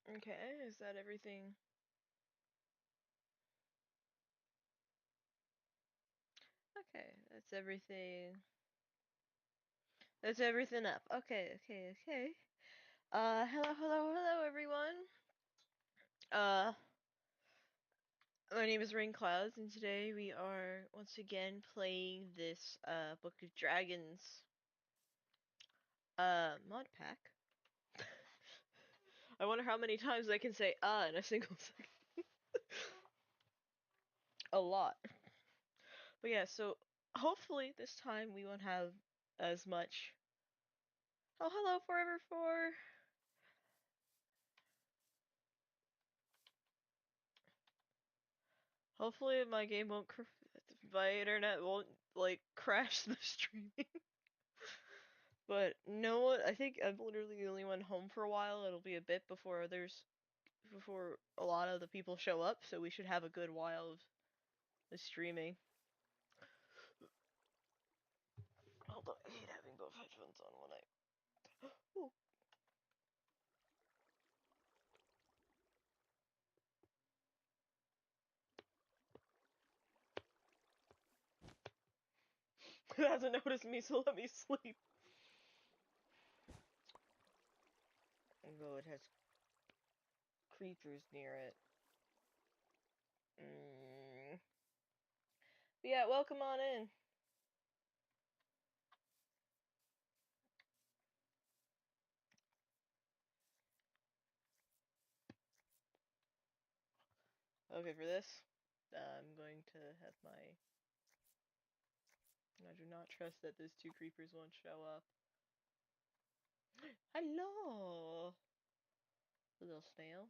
Okay, is that everything? Okay, that's everything. That's everything up. Okay. Hello, everyone. Uh, my name is Rain Clouds, and today we are once again playing this Book of Dragons mod pack. I wonder how many times I can say in a single second. A lot. But yeah, so hopefully this time we won't have as much. Oh, hello, Forever 4. Hopefully my game won't my internet won't like crash the streaming. But no one, I think I'm literally the only one home for a while. It'll be a bit before a lot of the people show up, so we should have a good while of the streaming. Although I hate having both headphones on when I. Oh. It hasn't noticed me, so let me sleep. Although it has creatures near it. But yeah, welcome on in. Okay, for this, I'm going to have my. I do not trust that those two creepers won't show up. Hello, little snail.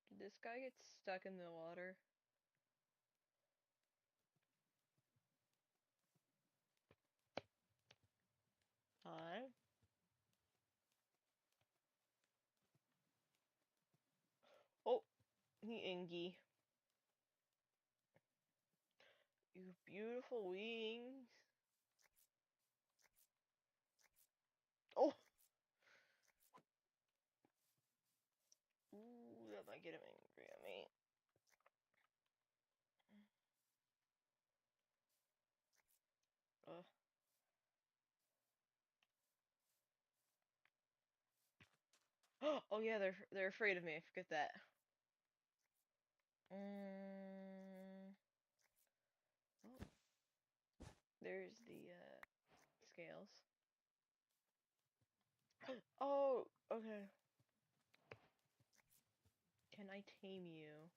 Did this guy get stuck in the water? Hi. Oh, the Ingy. You beautiful wings. Oh! Ooh, that might get him angry at me. Uh. Oh yeah, they're afraid of me. I forget that. Oh, there's the scales. Oh, okay. Can I tame you?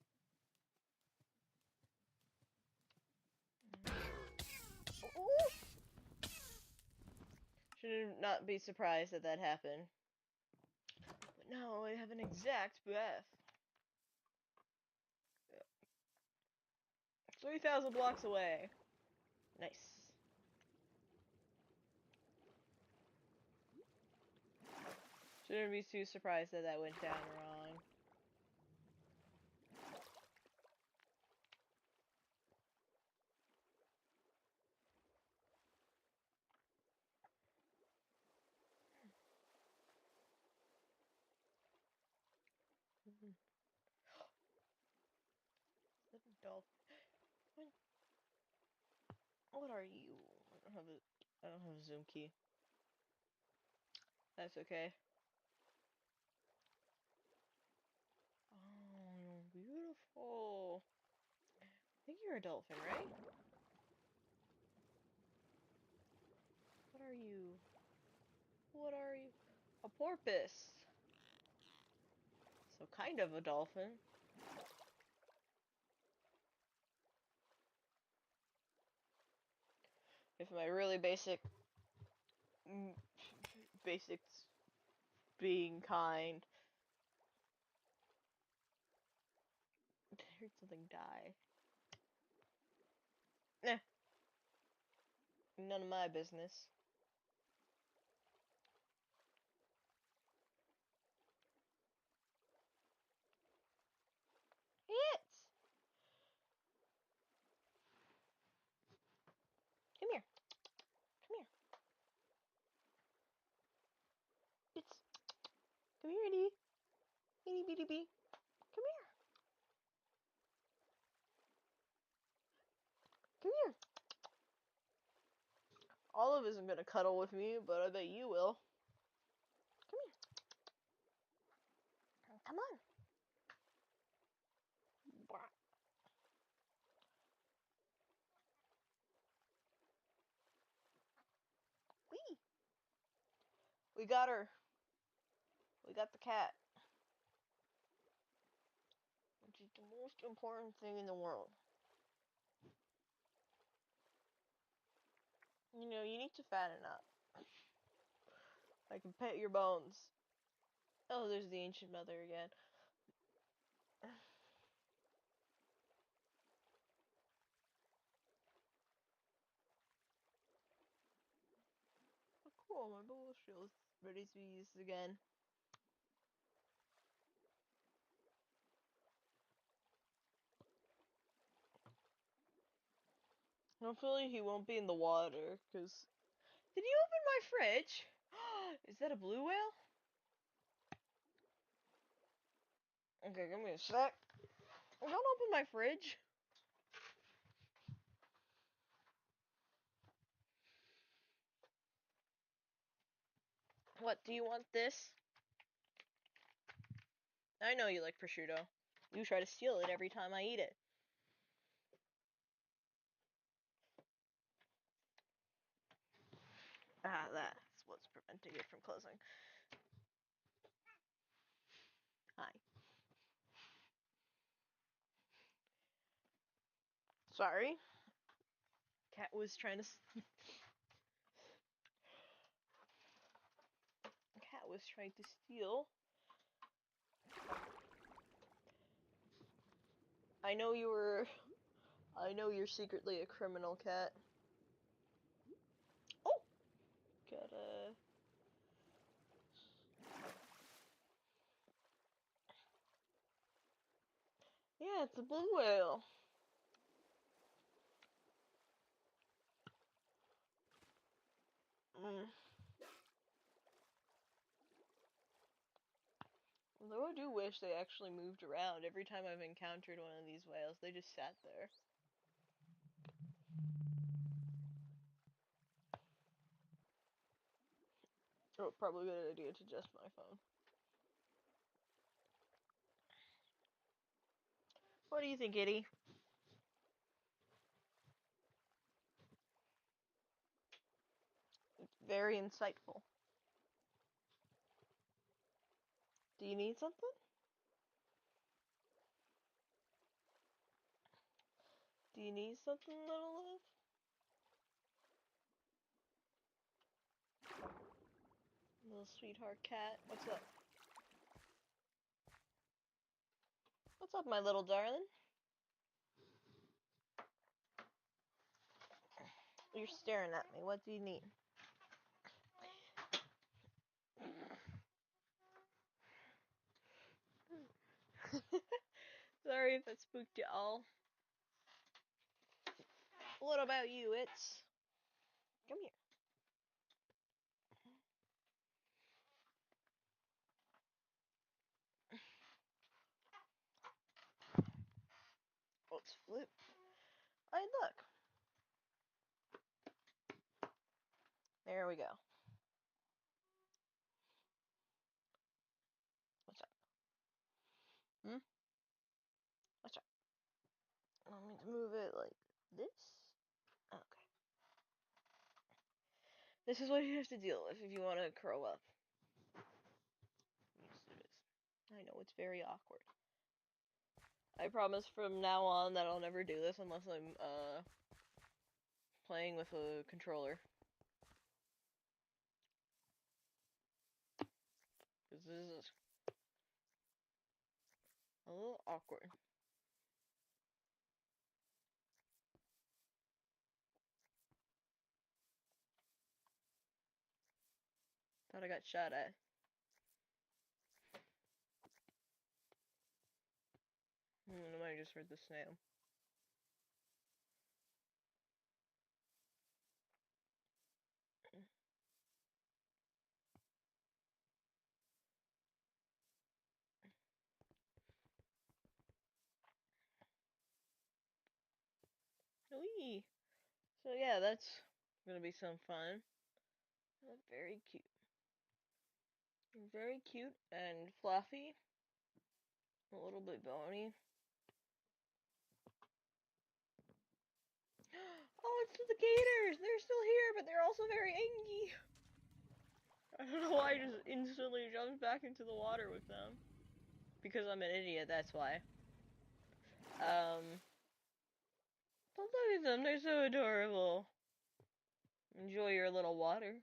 Ooh! Should not be surprised that that happened. But now I have an exact breath. 3,000 blocks away. Nice. Shouldn't be too surprised that that went down wrong. Little dolphin. What are you? I don't have a zoom key. That's okay. Oh, beautiful. I think you're a dolphin, right? What are you? What are you? A porpoise. So kind of a dolphin. If my really basics being kind. I heard something die. Eh, none of my business. Hits! Come here. Come here. Kitty bee. Come here. Come here. Olive isn't gonna cuddle with me, but I bet you will. Come here. Come on. Wee. We got her. We got the cat. Which is the most important thing in the world. You know, you need to fatten up. I can pet your bones. Oh, there's the ancient mother again. Oh, cool, my bowl shield's ready to be used again. Hopefully he won't be in the water, because... Did you open my fridge? Is that a blue whale? Okay, give me a sec. Don't open my fridge. What, do you want this? I know you like prosciutto. You try to steal it every time I eat it. Ah, that's what's preventing it from closing. Hi. Sorry. Cat was trying to... Cat was trying to steal. I know you're secretly a criminal, Cat. Oh! Gotta... Yeah, it's a blue whale. Though I do wish they actually moved around. Every time I've encountered one of these whales, they just sat there. Oh, probably a good idea to adjust my phone. What do you think, Itty? It's very insightful. Do you need something? Do you need something, little love? Little sweetheart cat, what's up? What's up, my little darling? You're staring at me. What do you need? Sorry if that spooked you all. What about you? It's... Come here. Let's flip. Hey, look. There we go. What's up? What's up? Want me to move it like this? Okay. This is what you have to deal with if you want to curl up. Yes, it is. I know, it's very awkward. I promise from now on that I'll never do this unless I'm, playing with a controller. Because this is a little awkward. Thought I got shot at. I might have just heard the snail. So yeah, that's gonna be some fun. Very cute. Very cute and fluffy. A little bit bony. Oh, it's the gators! They're still here, but they're also very angry. I don't know why I just instantly jumped back into the water with them. Because I'm an idiot, that's why. But look at them, they're so adorable. Enjoy your little water.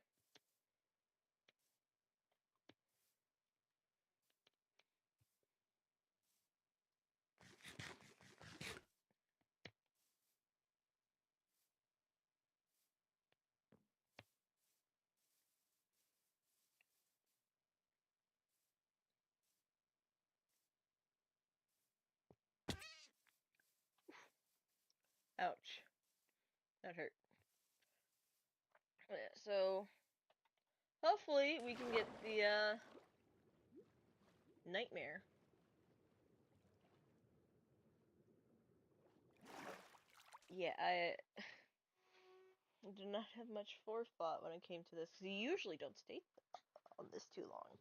Ouch. That hurt. Yeah, so, hopefully we can get the, nightmare. Yeah, I did not have much forethought when it came to this, because you usually don't stay on this too long.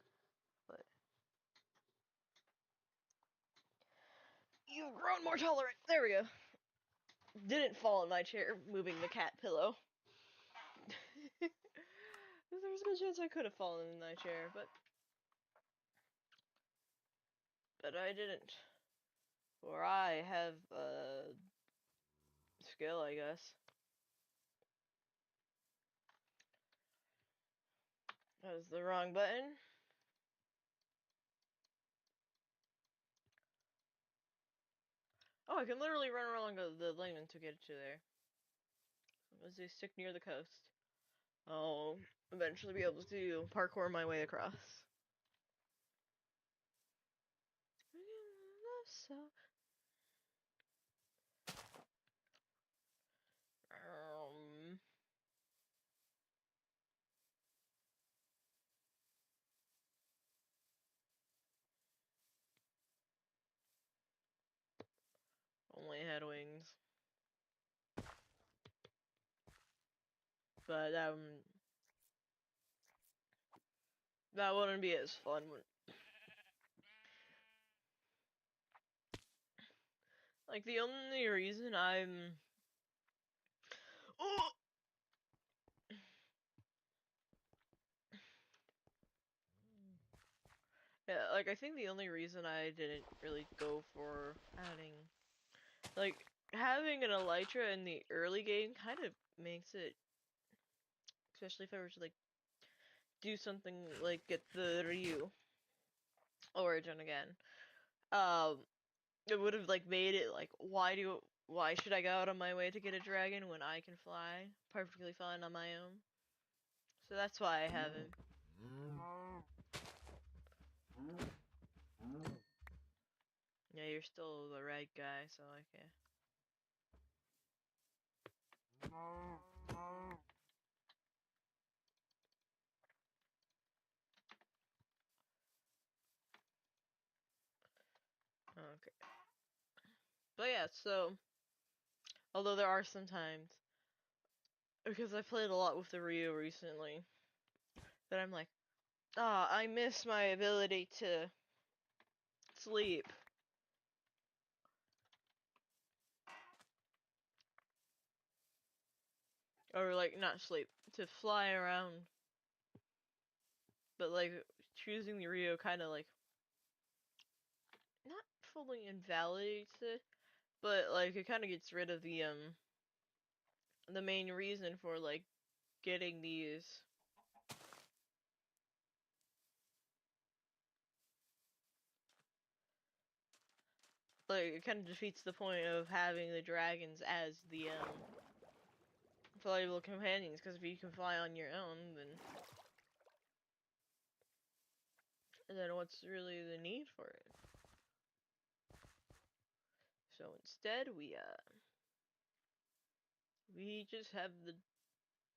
But you've grown more tolerant. There we go. Didn't fall in my chair, moving the cat pillow. There's a good chance I could have fallen in my chair, but I didn't. Or I have skill, I guess. That was the wrong button. Oh, I can literally run along the lane to get to there. As they stick near the coast, I'll eventually be able to parkour my way across. Um, Only had wings. But that wouldn't be as fun. Like, the only reason I'm... Oh! Yeah, like, I think the only reason I didn't really go for adding... Like, having an elytra in the early game kind of makes it... Especially if I were to, like, do something like get the Ryu origin again. It would have, like, made it, like, why should I go out on my way to get a dragon when I can fly perfectly fine on my own? So that's why I haven't. Yeah, you're still the right guy, so okay. Okay. But yeah, so, although there are some times, because I played a lot with the Ryu recently, that I'm like, I miss my ability to sleep. Or, like, not sleep, to fly around. But, like, choosing the Ryu kind of, like, not fully invalidates it, but, like, it kind of gets rid of the main reason for, like, getting these. Like, it kind of defeats the point of having the dragons as the, valuable companions, because if you can fly on your own, then what's really the need for it? So instead, we just have the,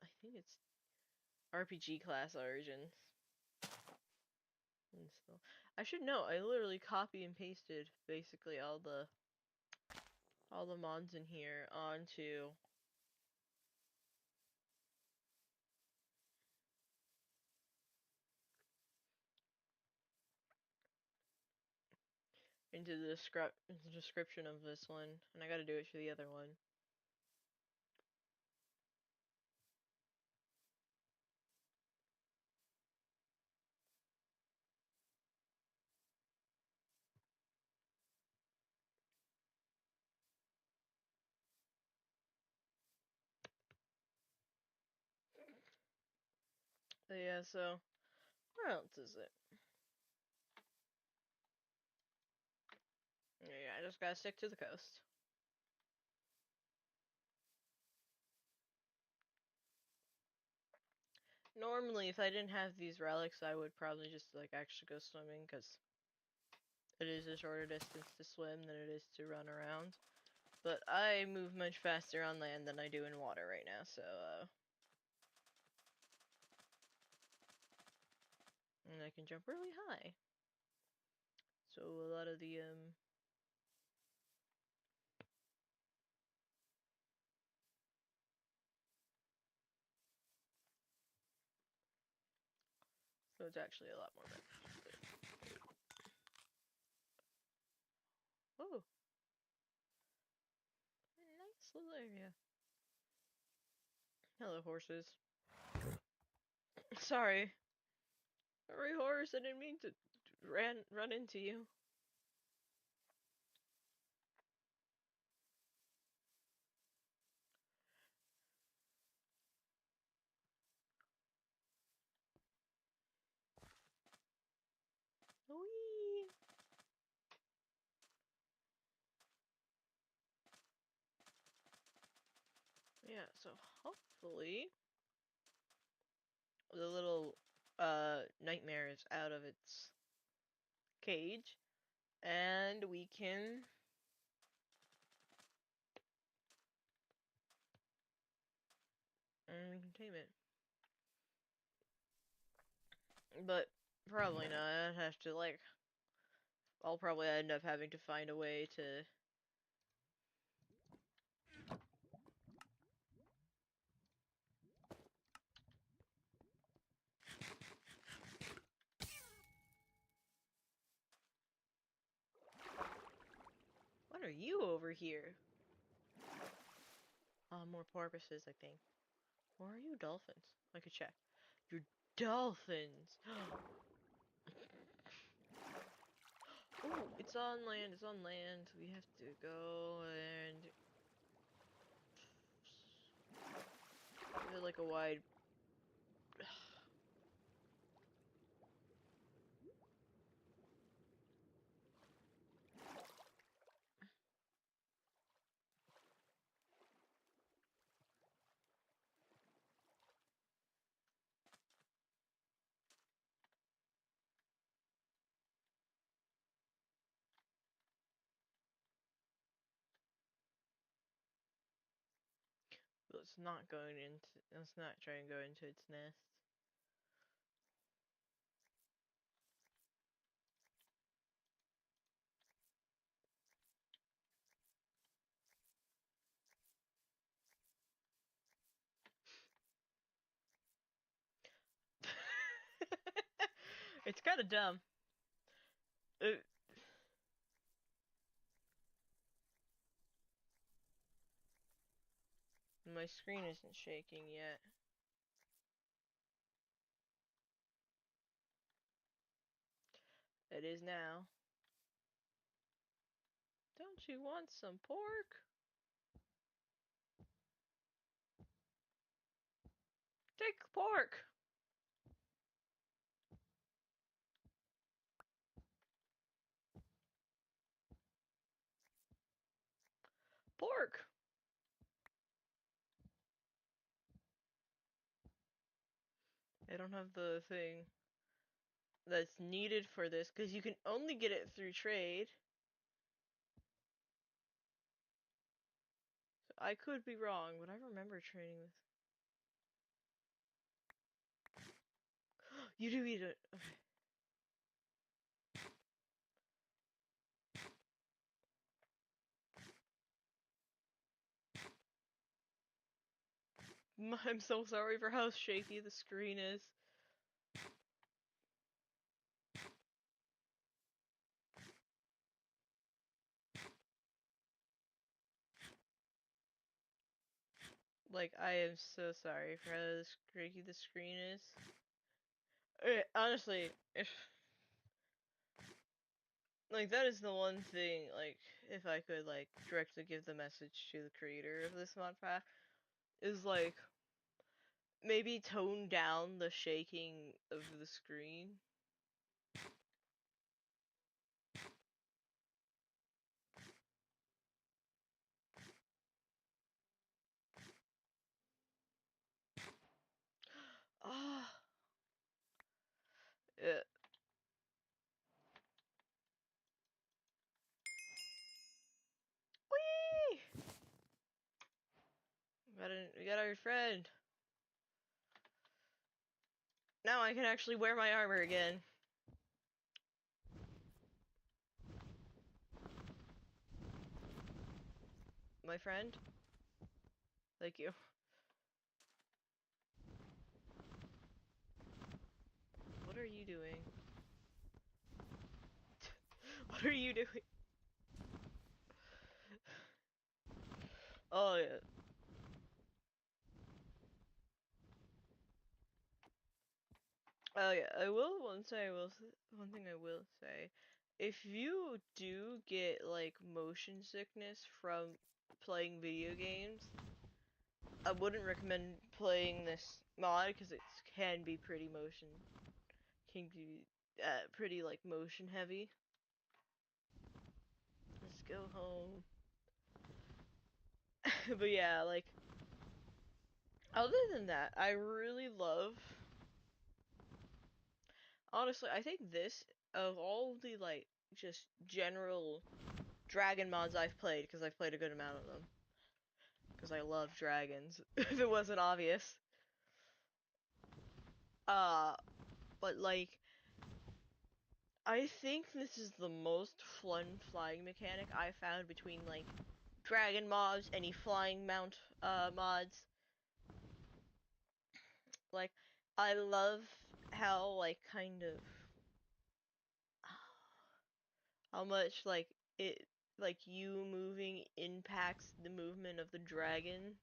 I think it's RPG class origins. And so, I should know, I literally copy and pasted basically all the mods in here onto into the description of this one, and I gotta do it for the other one. But yeah, so where else is it? Yeah, I just gotta stick to the coast. Normally, if I didn't have these relics, I would probably just like actually go swimming, because it is a shorter distance to swim than it is to run around. But I move much faster on land than I do in water right now, so and I can jump really high. So a lot of the so it's actually a lot more better. Oh, nice little area. Hello, horses. Sorry. Sorry, horse, I didn't mean to run into you. Whee! Yeah, so hopefully the little nightmare is out of its cage, and we can tame it. But probably not. I'd have to like. I'll probably end up having to find a way to. What are you over here? More porpoises, I think. Or are you dolphins? I could check. You're dolphins. Oh, it's on land. It's on land. We have to go and give it like a wide. Let's not go into. Let's not try and go into its nest. It's kind of dumb. My screen isn't shaking yet. It is now. Don't you want some pork? Take pork! Pork! I don't have the thing that's needed for this, because you can only get it through trade. So I could be wrong, but I remember trading with... You do eat it. Okay. I'm so sorry for how shaky the screen is. Like, I am so sorry for how cranky the screen is. Honestly, if like that is the one thing, like, if I could like directly give the message to the creator of this mod pack, is like maybe tone down the shaking of the screen. Ah, yeah. Whee! We got our friend. Now I can actually wear my armor again. My friend? Thank you. What are you doing? What are you doing? Oh yeah. Oh yeah. One thing I will say, if you do get like motion sickness from playing video games, I wouldn't recommend playing this mod because it can be pretty pretty like motion heavy. Let's go home. But yeah, like other than that, I really love. Honestly, I think this of all the like just general dragon mods I've played, because I've played a good amount of them, because I love dragons. If it wasn't obvious. Uh, but like I think this is the most fun flying mechanic I found between like dragon mods, any flying mount mods. Like I love how like kind of how much like you moving impacts the movement of the dragon.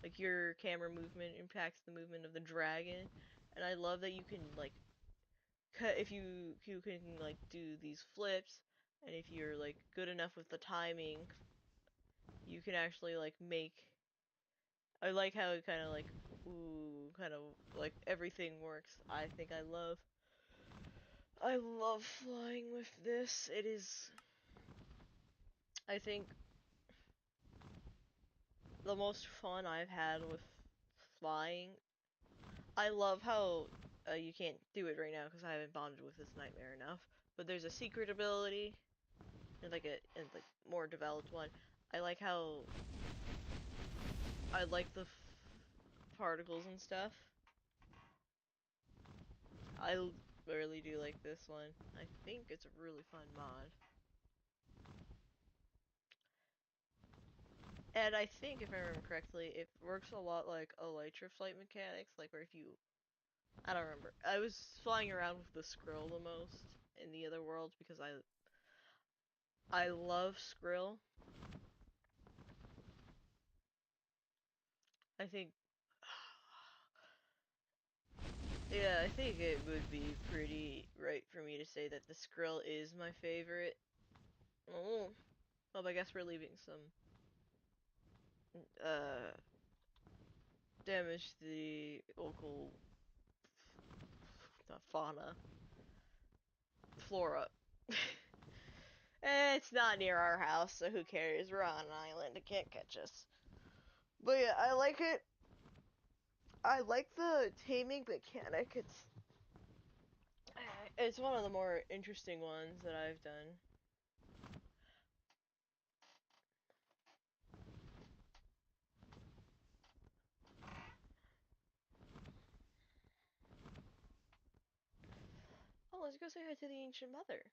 Like your camera movement impacts the movement of the dragon. And I love that you can like cut if you can like do these flips, and if you're like good enough with the timing, you can actually like make. I like how it kind of like kind of like everything works. I love flying with this. It is, I think, the most fun I've had with flying. I love how you can't do it right now because I haven't bonded with this nightmare enough. But there's a secret ability and like more developed one. I like how I like the particles and stuff. I really do like this one. I think it's a really fun mod. And I think, if I remember correctly, it works a lot like Elytra flight mechanics, like where if you... I don't remember. I was flying around with the Skrill the most in the other world because I love Skrill. I think... Yeah, I think it would be pretty right for me to say that the Skrill is my favorite. Oh, well, I guess we're leaving some uh damage to the local not fauna, flora. It's not near our house, so who cares? We're on an island, it can't catch us. But yeah, I like it. I like the taming mechanic. It's one of the more interesting ones that I've done. Oh, let's go say hi to the ancient mother.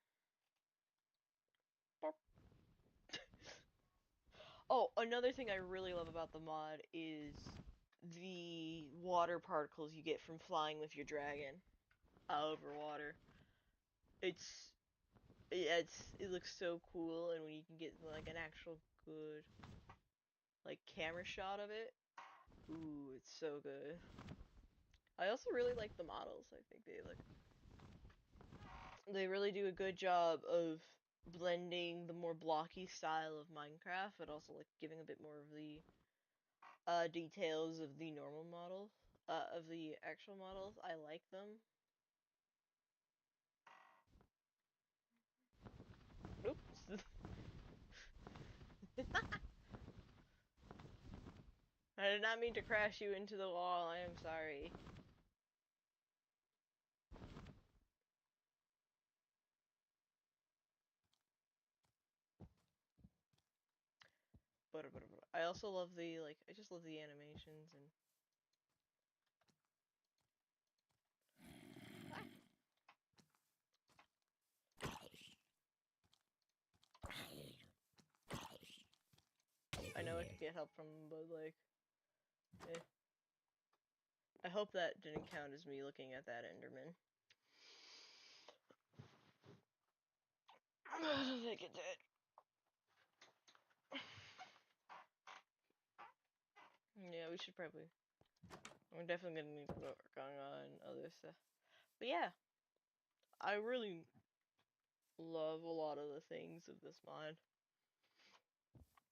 Oh, another thing I really love about the mod is the water particles you get from flying with your dragon over water. It's it looks so cool, and when you can get like an actual good like camera shot of it, Ooh, it's so good. I also really like the models. I think they really do a good job of blending the more blocky style of Minecraft, but also like giving a bit more of the details of the normal model, of the actual models. I like them. Oops. I did not mean to crash you into the wall. I am sorry. But I also love the I just love the animations and. I know I could get help from them, but like, eh. I hope that didn't count as me looking at that Enderman. I don't think it did. Yeah, we should probably. We're definitely gonna need to work on other stuff. But yeah, I really love a lot of the things of this mod.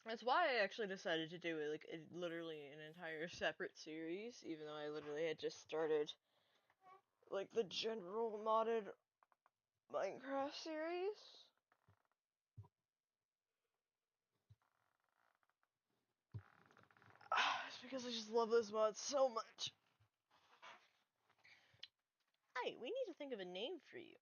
That's why I actually decided to do it, like, literally an entire separate series, even though I literally had just started, like, the general modded Minecraft series. It's because I just love this mod so much. Hey, we need to think of a name for you.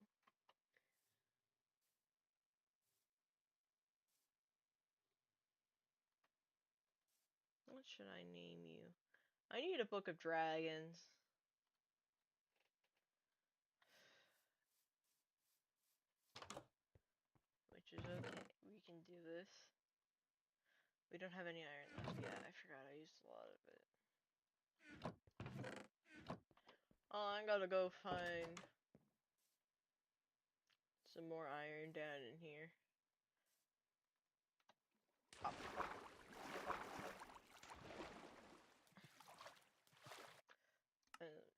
What should I name you? I need a book of dragons. Which is okay. We can do this. We don't have any iron left yet. I forgot I used a lot of it. Oh, I gotta go find some more iron down in here. Oh.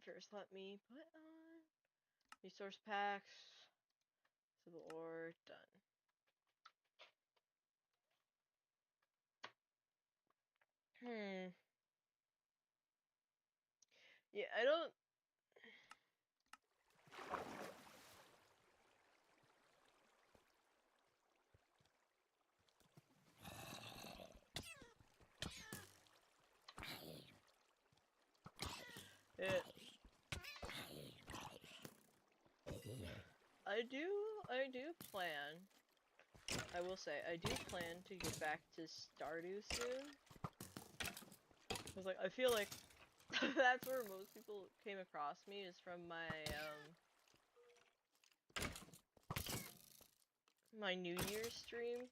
First, let me put on resource packs. Civil ore, done. Yeah, I don't. Yeah. I do plan. I will say, I do plan to get back to Stardew soon. Cause like, I feel like that's where most people came across me, is from my New Year's stream.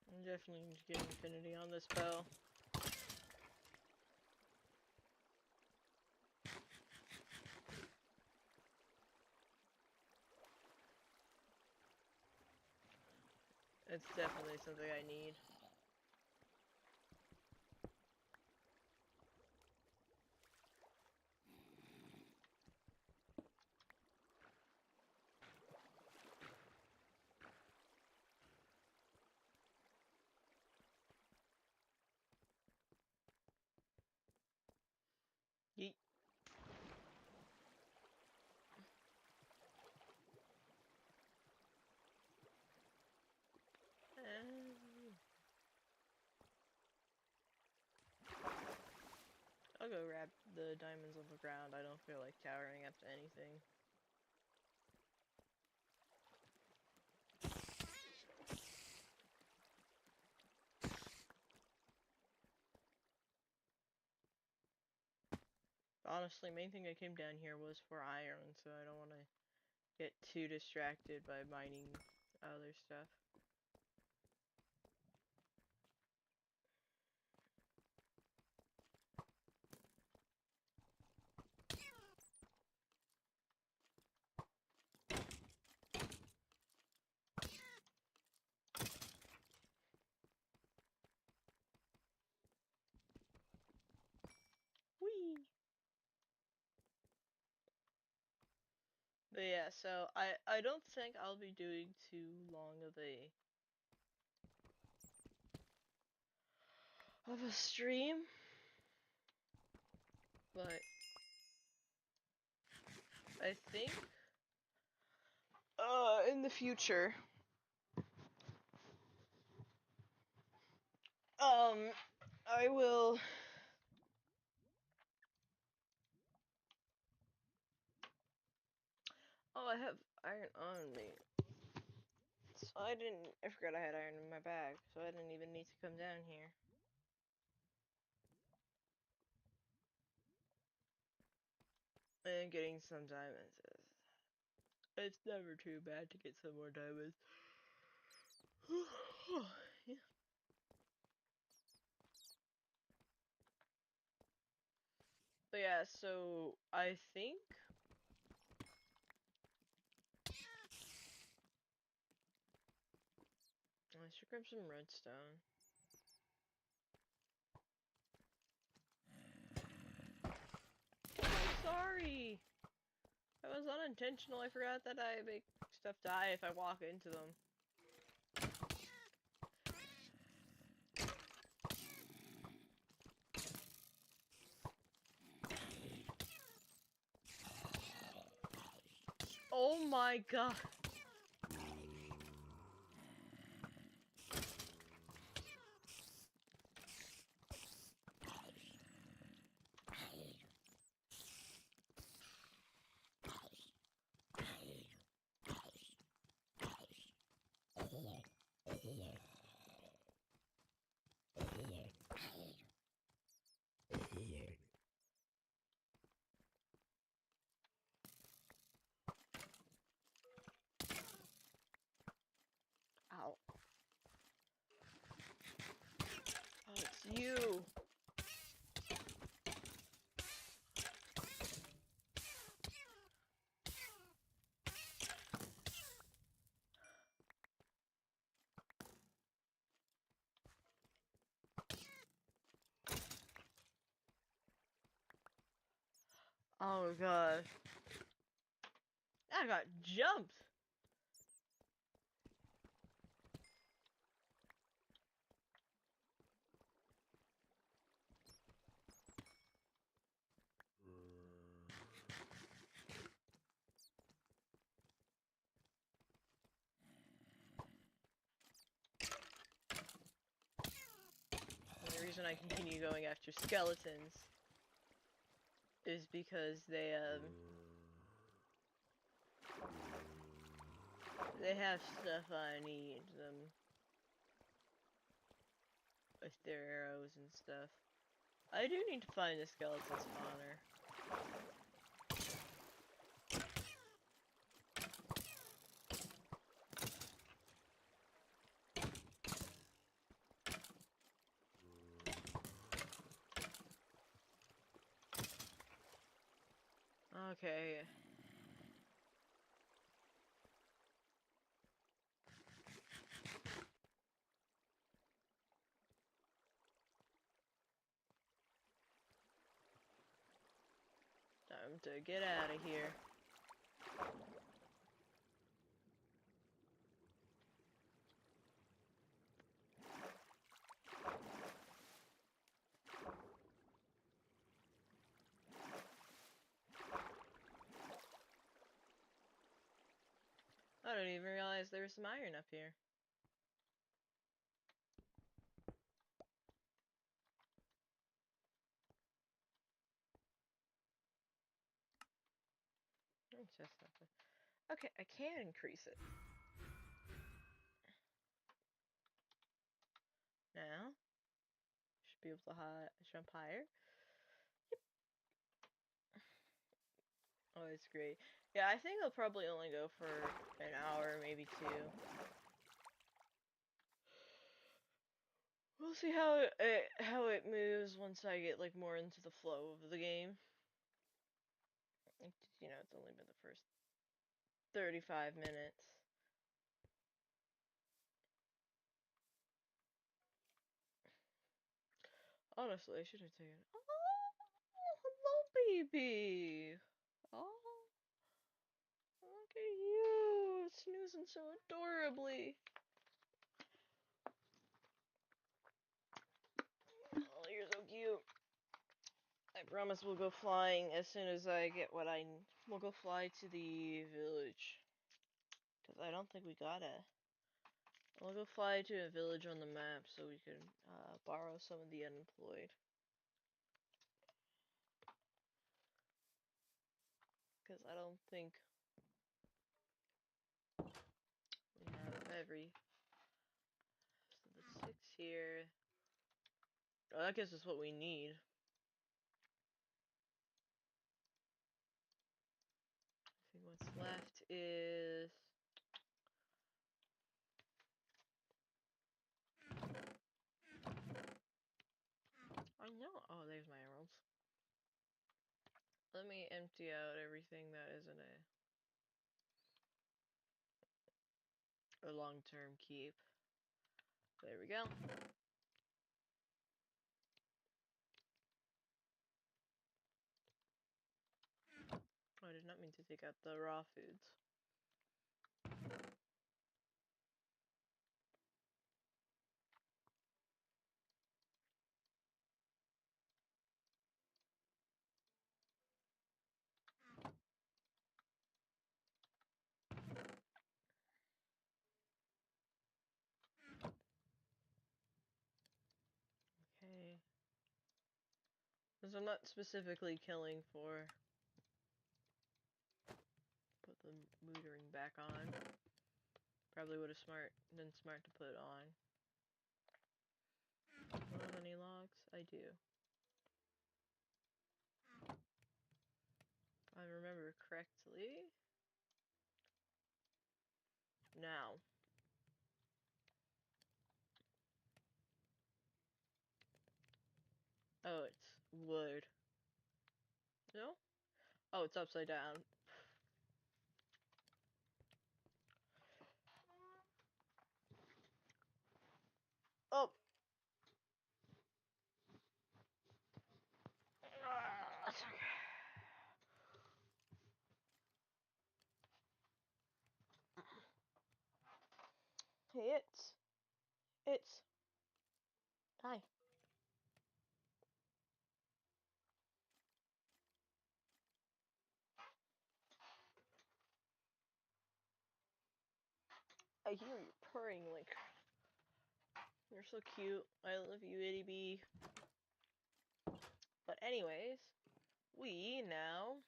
I definitely need to get infinity on this bow. It's definitely something I need. Yeet. I'll go grab the diamonds on the ground. I don't feel like towering up to anything. honestly, main thing I came down here was for iron, so I don't want to get too distracted by mining other stuff. Whee! But yeah, so I don't think I'll be doing too long of a stream, but I think in the future I will I have iron on me. So I forgot I had iron in my bag, so I didn't even need to come down here. And getting some diamonds it's never too bad to get some more diamonds. Yeah. But yeah, so I think I should grab some redstone. I'm sorry. That was unintentional. I forgot that I make stuff die if I walk into them. Oh my god. Ow. Oh, it's you. Oh god. I got jumped. And the reason I continue going after skeletons is because they have stuff I need them with their arrows and stuff. I do need to find a skeleton spawner. Okay. Time to get out of here. I don't even realize there was some iron up here. Okay, I can increase it. Now, should be able to jump higher. Yep. Oh, it's great. Yeah, I think I'll probably only go for an hour, maybe 2. We'll see how it moves once I get like more into the flow of the game. You know, it's only been the first 35 minutes. Honestly, I should have taken. Oh, hello, baby. Oh, look at you, snoozing so adorably. Oh, you're so cute. I promise we'll go flying as soon as I get what I. We'll go fly to the village. Because I don't think we gotta. We'll go fly to a village on the map so we can borrow some of the unemployed. Because I don't think we have every. So the 6 here. Oh, I guess that's what we need. I think what's left is. I know. Oh, there's my emeralds. Let me empty out everything that isn't a long-term keep. There we go. Oh, I did not mean to take out the raw foods. Okay. Because I'm not specifically killing for. Put the metering back on. Probably would have been smart to put it on. Do I have any logs? I do. If I remember correctly. Now. Oh, it's wood. No? Oh, it's upside down. Oh! That's okay. Hey, it's. Hi. I hear you purring like. You're so cute. I love you, itty bee. But anyways, we now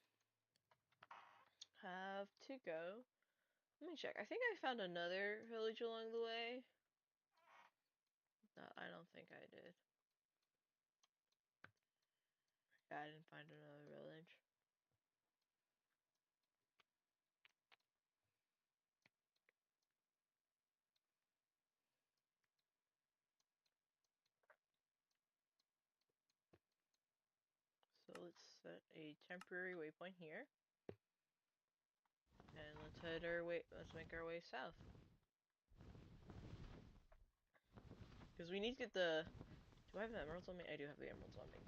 have to go. Let me check. I think I found another village along the way. No, I don't think I did. Yeah, I didn't find another village. So let's set a temporary waypoint here. And let's make our way south. Because we need to get the. Do I have the emeralds on me? I do have the emeralds on me.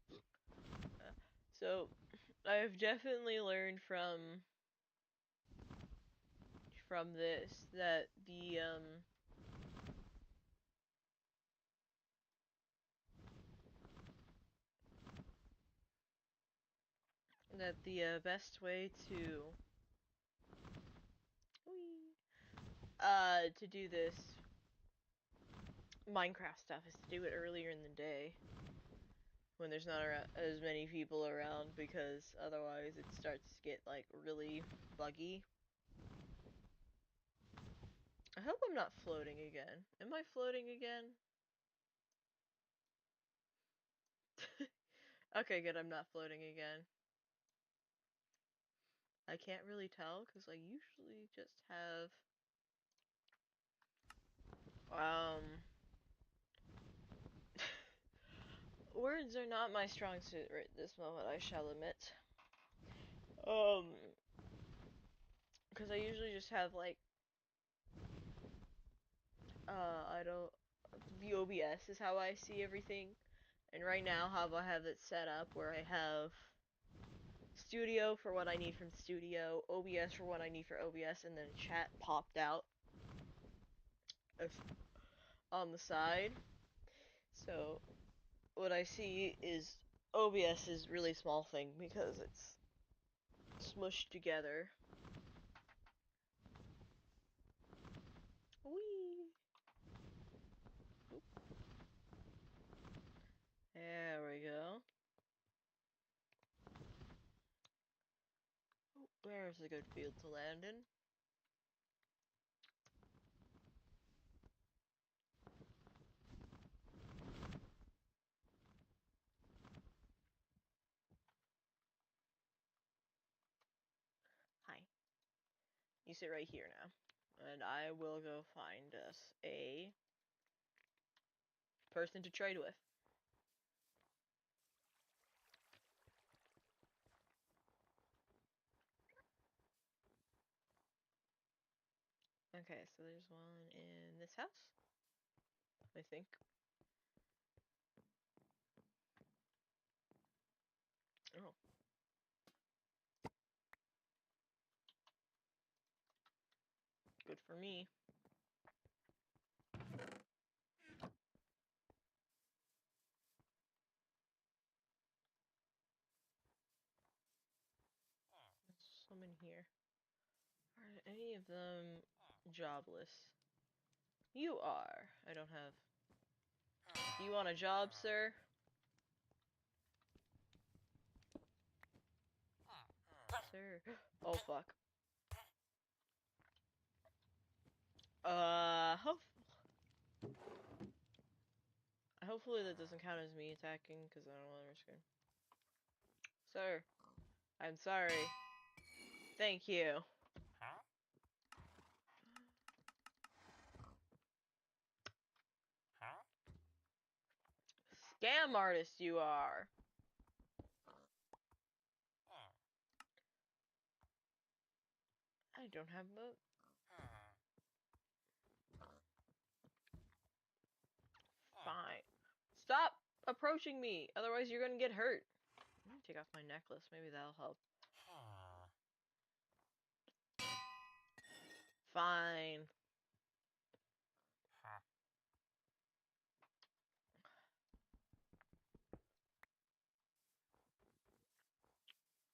Good. So, I've definitely learned from this that the best way to do this Minecraft stuff is to do it earlier in the day when there's not as many people around, because otherwise it starts to get like really buggy. I hope I'm not floating again. Am I floating again? Okay, good, I'm not floating again. I can't really tell, because I usually just have... Words are not my strong suit right this moment, I shall admit. Because I usually just have, like... I don't... The OBS is how I see everything. And right now, how I have it set up, where I have... Studio for what I need from Studio, OBS for what I need for OBS, and then chat popped out on the side. So what I see is OBS is really small thing because it's smushed together. Whee! Oop. There we go. Where's a good field to land in? Hi. You sit right here now. And I will go find us a person to trade with. Okay, so there's one in this house, I think. Oh. Good for me. There's some in here. Are any of them jobless? You are. I don't have... Do you want a job, sir? Sir. Oh, fuck. Hopefully that doesn't count as me attacking, because I don't want to risk it. Sir. I'm sorry. Thank you. Scam artist you are. I don't have boat. Fine. Stop approaching me, otherwise you're gonna get hurt. I'm gonna take off my necklace, maybe that'll help. Fine.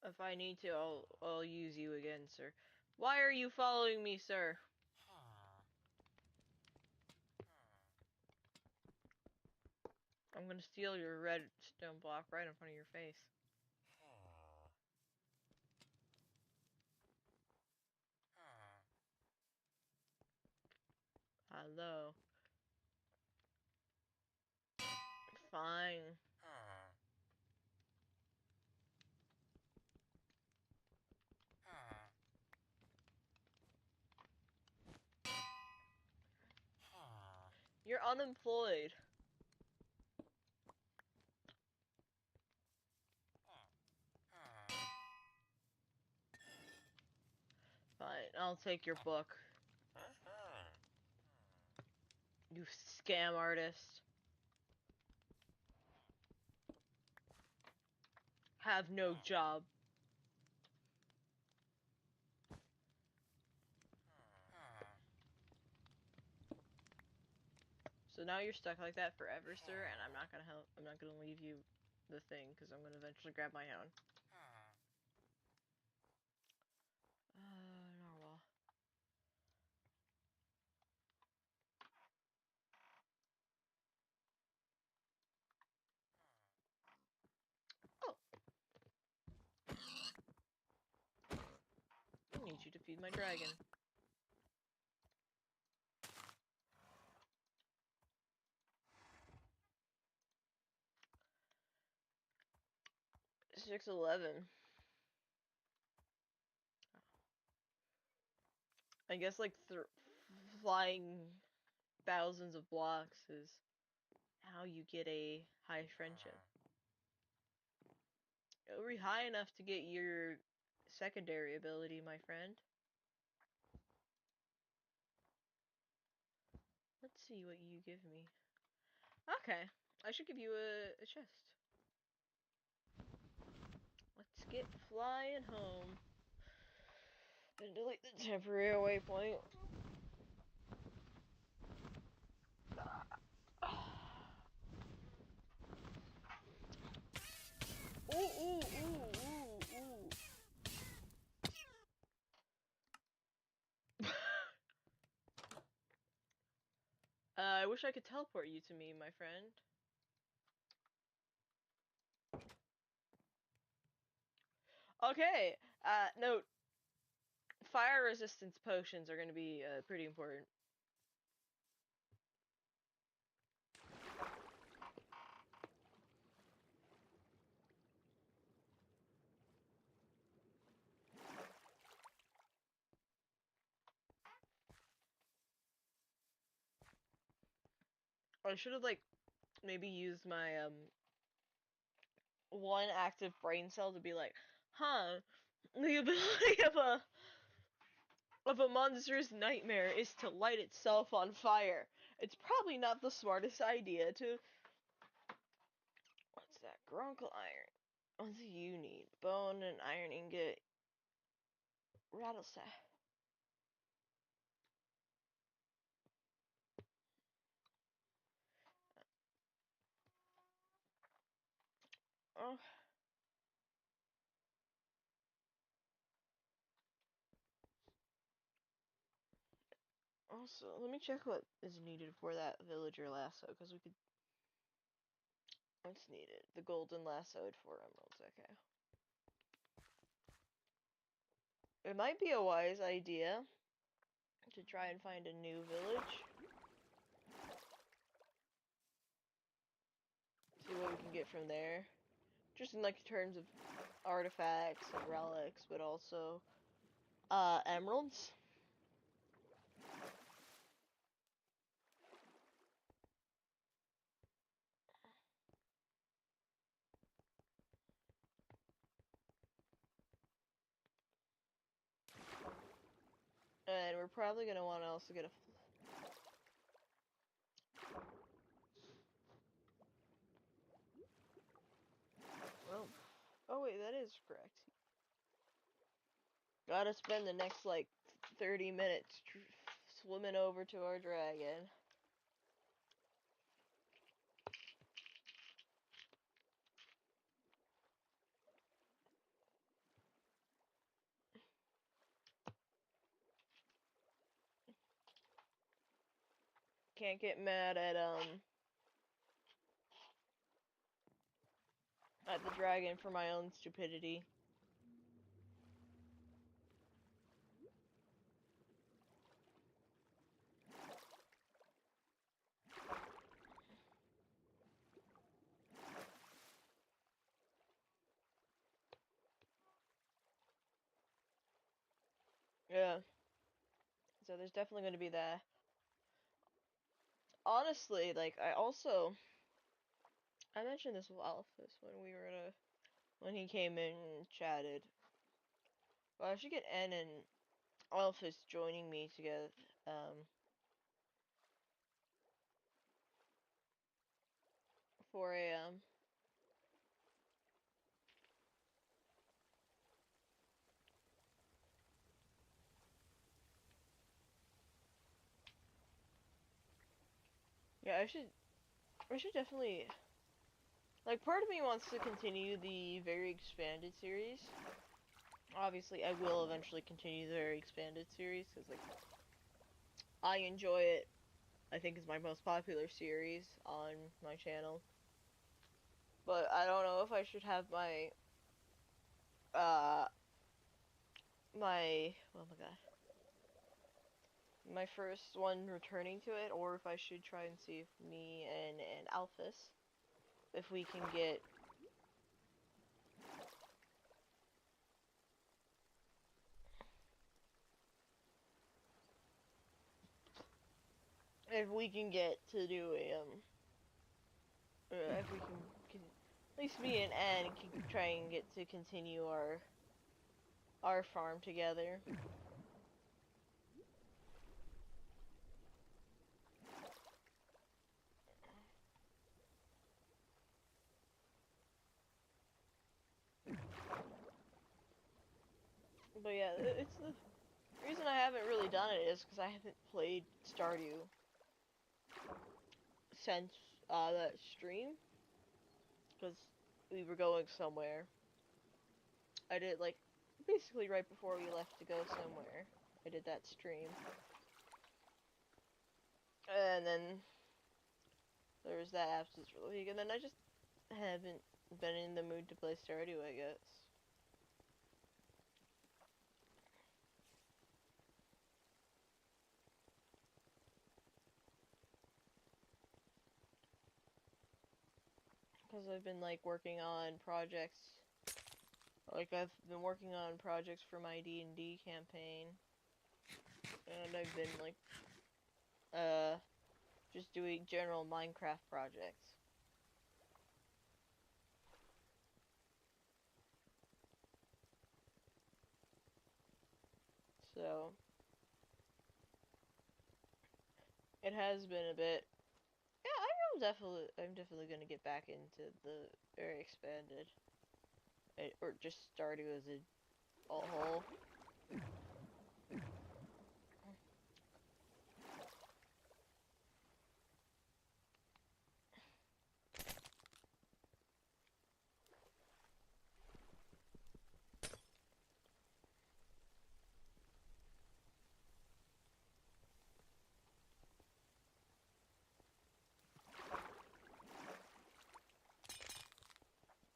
If I need to, I'll use you again, sir. Why are you following me, sir? I'm gonna steal your red stone block right in front of your face. Hello. Fine. You're unemployed. Fine, I'll take your book. You scam artist. Have no job. So now you're stuck like that forever, sir, and I'm not gonna help. I'm not gonna leave you the thing, because I'm gonna eventually grab my own. Narwhal. Oh! I need you to feed my dragon. 611. I guess like flying thousands of blocks is how you get a high friendship. It'll be high enough to get your secondary ability, my friend. Let's see what you give me. Okay, I should give you a chest. Let's get flying home. And delete the temporary waypoint. Ooh, ooh, ooh, ooh, ooh. I wish I could teleport you to me, my friend. Okay, note, fire resistance potions are going to be pretty important. I should have, like, maybe used my, one active brain cell to be like, huh, the ability of a monster's nightmare is to light itself on fire. It's probably not the smartest idea to... What's that? Grunkle iron. What do you need? Bone and iron ingot. Rattlestaff. Oh. Also, let me check what is needed for that villager lasso, because we could... What's needed? The golden lasso at 4 emeralds, okay. It might be a wise idea to try and find a new village. See what we can get from there. Just in, like, terms of artifacts and relics, but also, emeralds. And we're probably gonna want to also get a... Well, oh wait, that is correct. Gotta spend the next, like, 30 minutes swimming over to our dragon. Can't get mad at the dragon for my own stupidity. Yeah. So there's definitely going to be that. Honestly, like, I mentioned this with Alphys when he came in and chatted. Well, I should get N and Alphys joining me together, for a, yeah, I should definitely, like, part of me wants to continue the very expanded series. Obviously, I will eventually continue the very expanded series, because, like, I enjoy it. I think it's my most popular series on my channel. But I don't know if I should have uh, oh my god, my first one returning to it, or if I should try and see if me and Alphys, if we can get if we can get to do a if we can at least me and Ann can try and get to continue our farm together. But yeah, it's the reason I haven't really done it is because I haven't played Stardew since that stream, because we were going somewhere. I did like basically right before we left to go somewhere. I did that stream, and then there was that absence for the week, and then I just haven't been in the mood to play Stardew, I guess. Because I've been like working on projects. Like I've been working on projects for my D&D campaign, and I've been like just doing general Minecraft projects. So it has been a bit. Yeah, I'm definitely gonna get back into the very expanded, or just Stardew as a whole.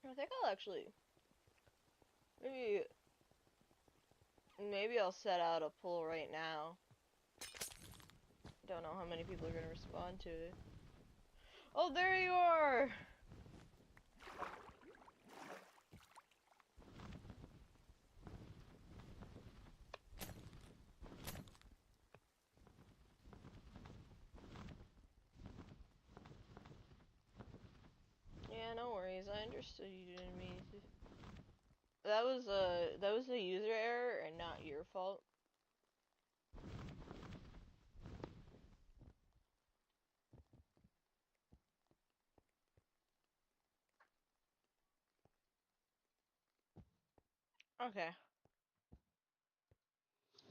I think I'll actually maybe maybe I'll set out a poll right now. Don't know how many people are gonna respond to it. Oh, there you are! Yeah, no worries. I understood you didn't mean to. That was a user error and not your fault. Okay.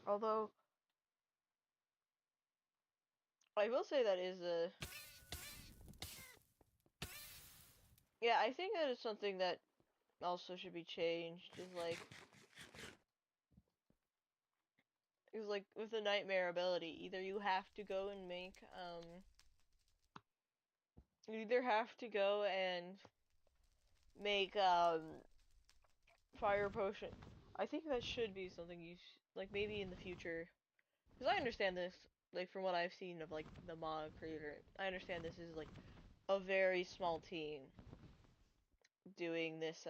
Although I will say that is a yeah, I think that is something that also should be changed. Is like with the nightmare ability, either you have to go and make you either have to go and make fire potion. I think that should be something like maybe in the future, because I understand this like from what I've seen of like the mod creator. I understand this is like a very small team doing this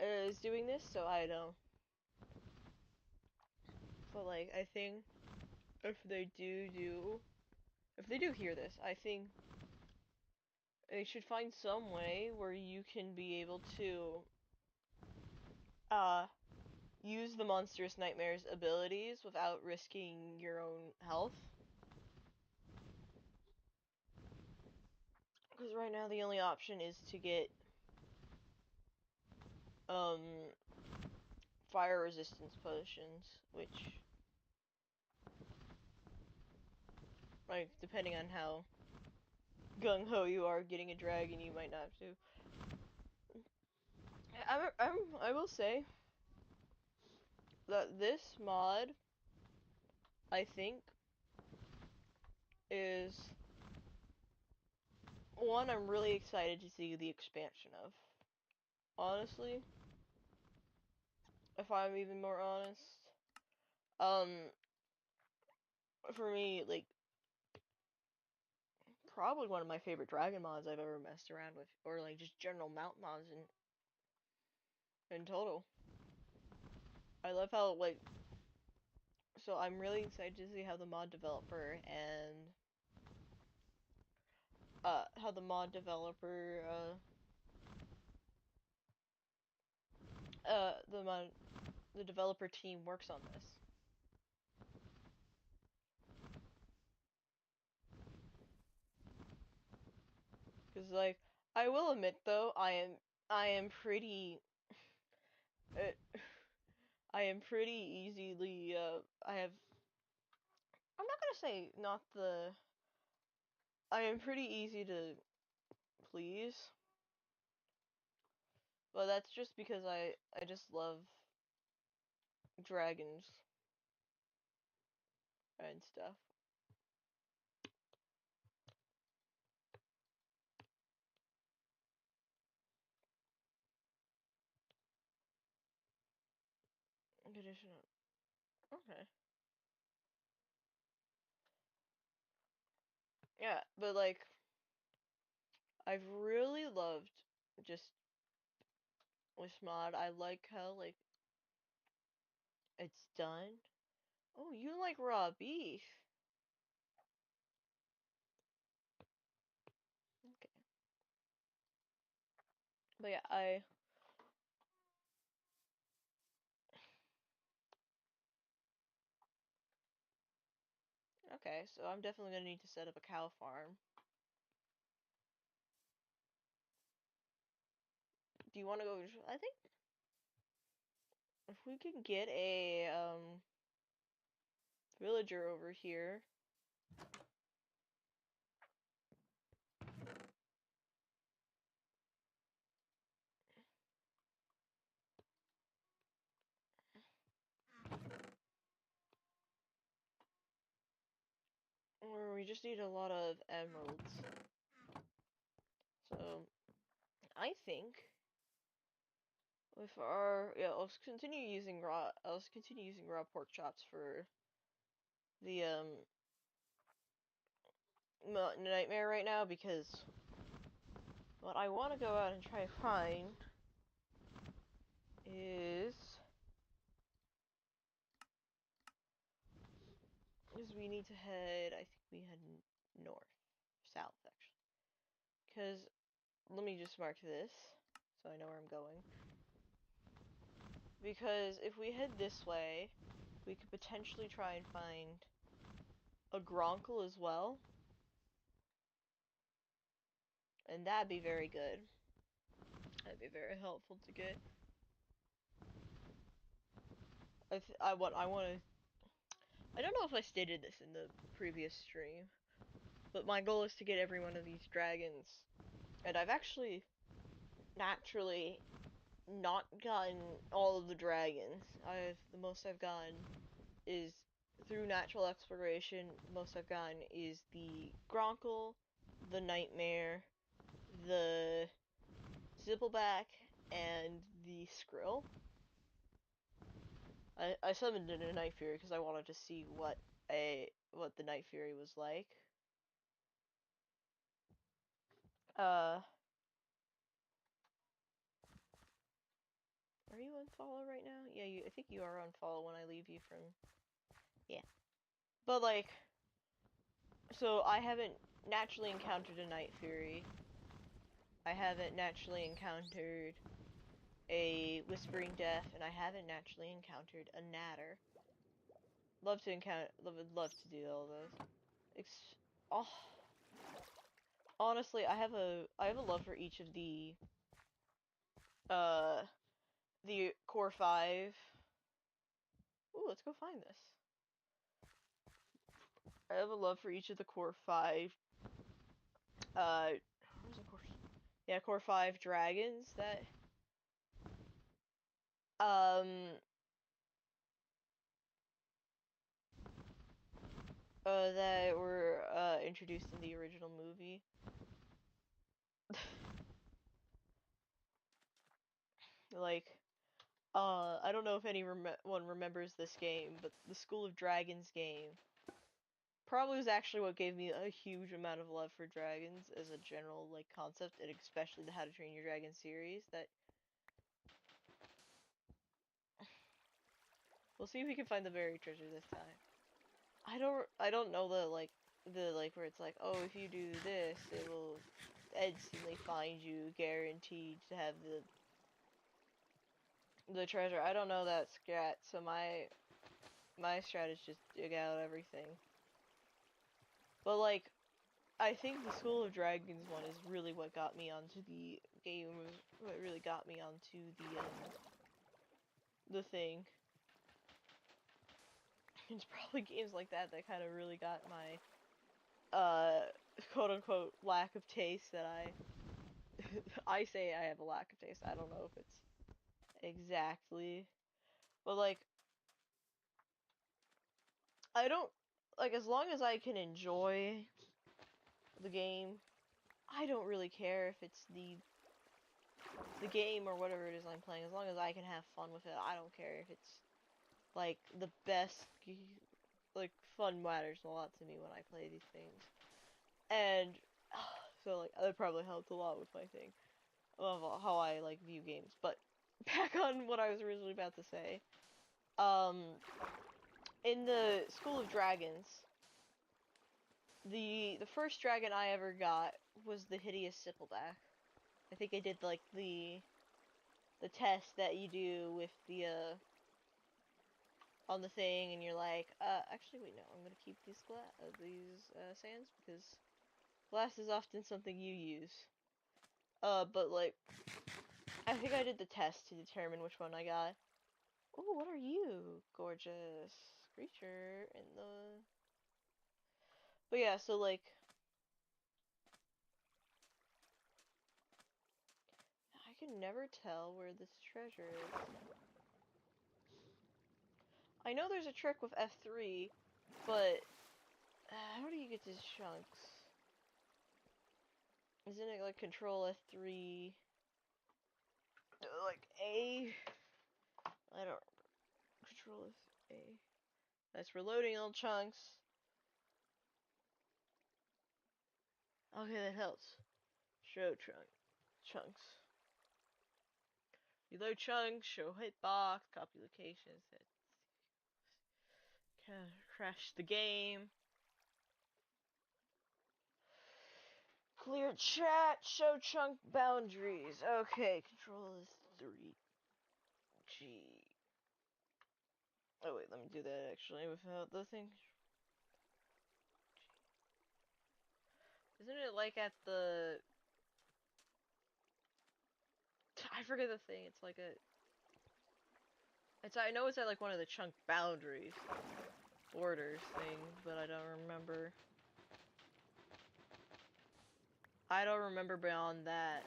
is doing this, so I don't. But like I think if they if they do hear this, I think they should find some way where you can be able to uh use the monstrous nightmares abilities without risking your own health. Because right now the only option is to get um fire resistance potions, which like depending on how gung ho you are getting a dragon, you might not have to. I will say that this mod, I think, is one I'm really excited to see the expansion of. Honestly, if I'm even more honest, um, for me, like probably one of my favorite dragon mods I've ever messed around with, or like just general mount mods in total. I love how like so I'm really excited to see how the mod developer and how the mod developer the developer team works on this. Cause like I will admit though, I am pretty uh, I am pretty easily I'm not gonna say not the I am pretty easy to please, but that's just because I just love dragons and stuff. Conditional. Okay. Yeah, but like I've really loved just this mod. I like how like it's done. Oh, you like raw beef. Okay. But yeah, okay, so I'm definitely gonna need to set up a cow farm. Do you want to go? I think if we can get a villager over here. Or we just need a lot of emeralds. So I think with our I'll continue using raw pork chops for the nightmare right now because what I want to go out and try to find is we need to head, I think we head north, south actually. Because let me just mark this so I know where I'm going. Because if we head this way, we could potentially try and find a Gronkle as well. And that'd be very good. That'd be very helpful to get. I want to. I don't know if I stated this in the previous stream, but my goal is to get every one of these dragons. And I've actually naturally not gotten all of the dragons. The most I've gotten is through natural exploration. The most I've gotten is the Gronkle, the Nightmare, the Zippleback, and the Skrill. I summoned in a Night Fury because I wanted to see what the Night Fury was like. Are you on follow right now? Yeah, I think you are on follow when I leave you from. Yeah. But like, so I haven't naturally encountered a Night Fury. I haven't naturally encountered a Whispering Death, and I haven't naturally encountered a Natter. Would love to do all those. Oh, honestly, I have a love for each of uh the core 5. Ooh, let's go find this. I have a love for each of the core 5 where's the core? Yeah, core 5 dragons um that were introduced in the original movie. Like I don't know if anyone remembers this game, but the School of Dragons game probably was actually what gave me a huge amount of love for dragons as a general like concept, and especially the How to Train Your Dragon series. That We'll see if we can find the buried treasure this time. I don't know the where it's like, oh, if you do this, it will instantly find you, guaranteed to have the treasure. I don't know that strat, so my strat is just dig out everything. But like, I think the School of Dragons one is really what got me onto the game. What really got me onto the thing. It's probably games like that that kind of really got my quote unquote lack of taste that I say I have a lack of taste. I don't know if it's exactly, but like I don't like, as long as I can enjoy the game, I don't really care if it's the game or whatever it is I'm playing. As long as I can have fun with it, I don't care if it's like the best. Like, fun matters a lot to me when I play these things, and so like that probably helped a lot with my thing of how I like view games. But back on what I was originally about to say, in the School of Dragons, the first dragon I ever got was the hideous Sippleback. I think I did like the test that you do with the on the thing, and you're like, actually wait, no, I'm gonna keep these sands because glass is often something you use. But like, I think I did the test to determine which one I got. Oh, what are you, gorgeous creature in the? But yeah, so like, I can never tell where this treasure is. I know there's a trick with F3, but how do you get these chunks? Isn't it like Control F3? Like A? I don't remember. Control F A. That's reloading all chunks. Okay, that helps. Show chunks. Reload chunks, show hitbox, copy locations. Crash the game. Clear chat, show chunk boundaries. Okay, control is 3G. Oh wait, let me do that actually without the thing. Isn't it like at the... I forget the thing, it's like a... I know it's at like one of the chunk boundaries. Borders thing, but I don't remember. I don't remember beyond that.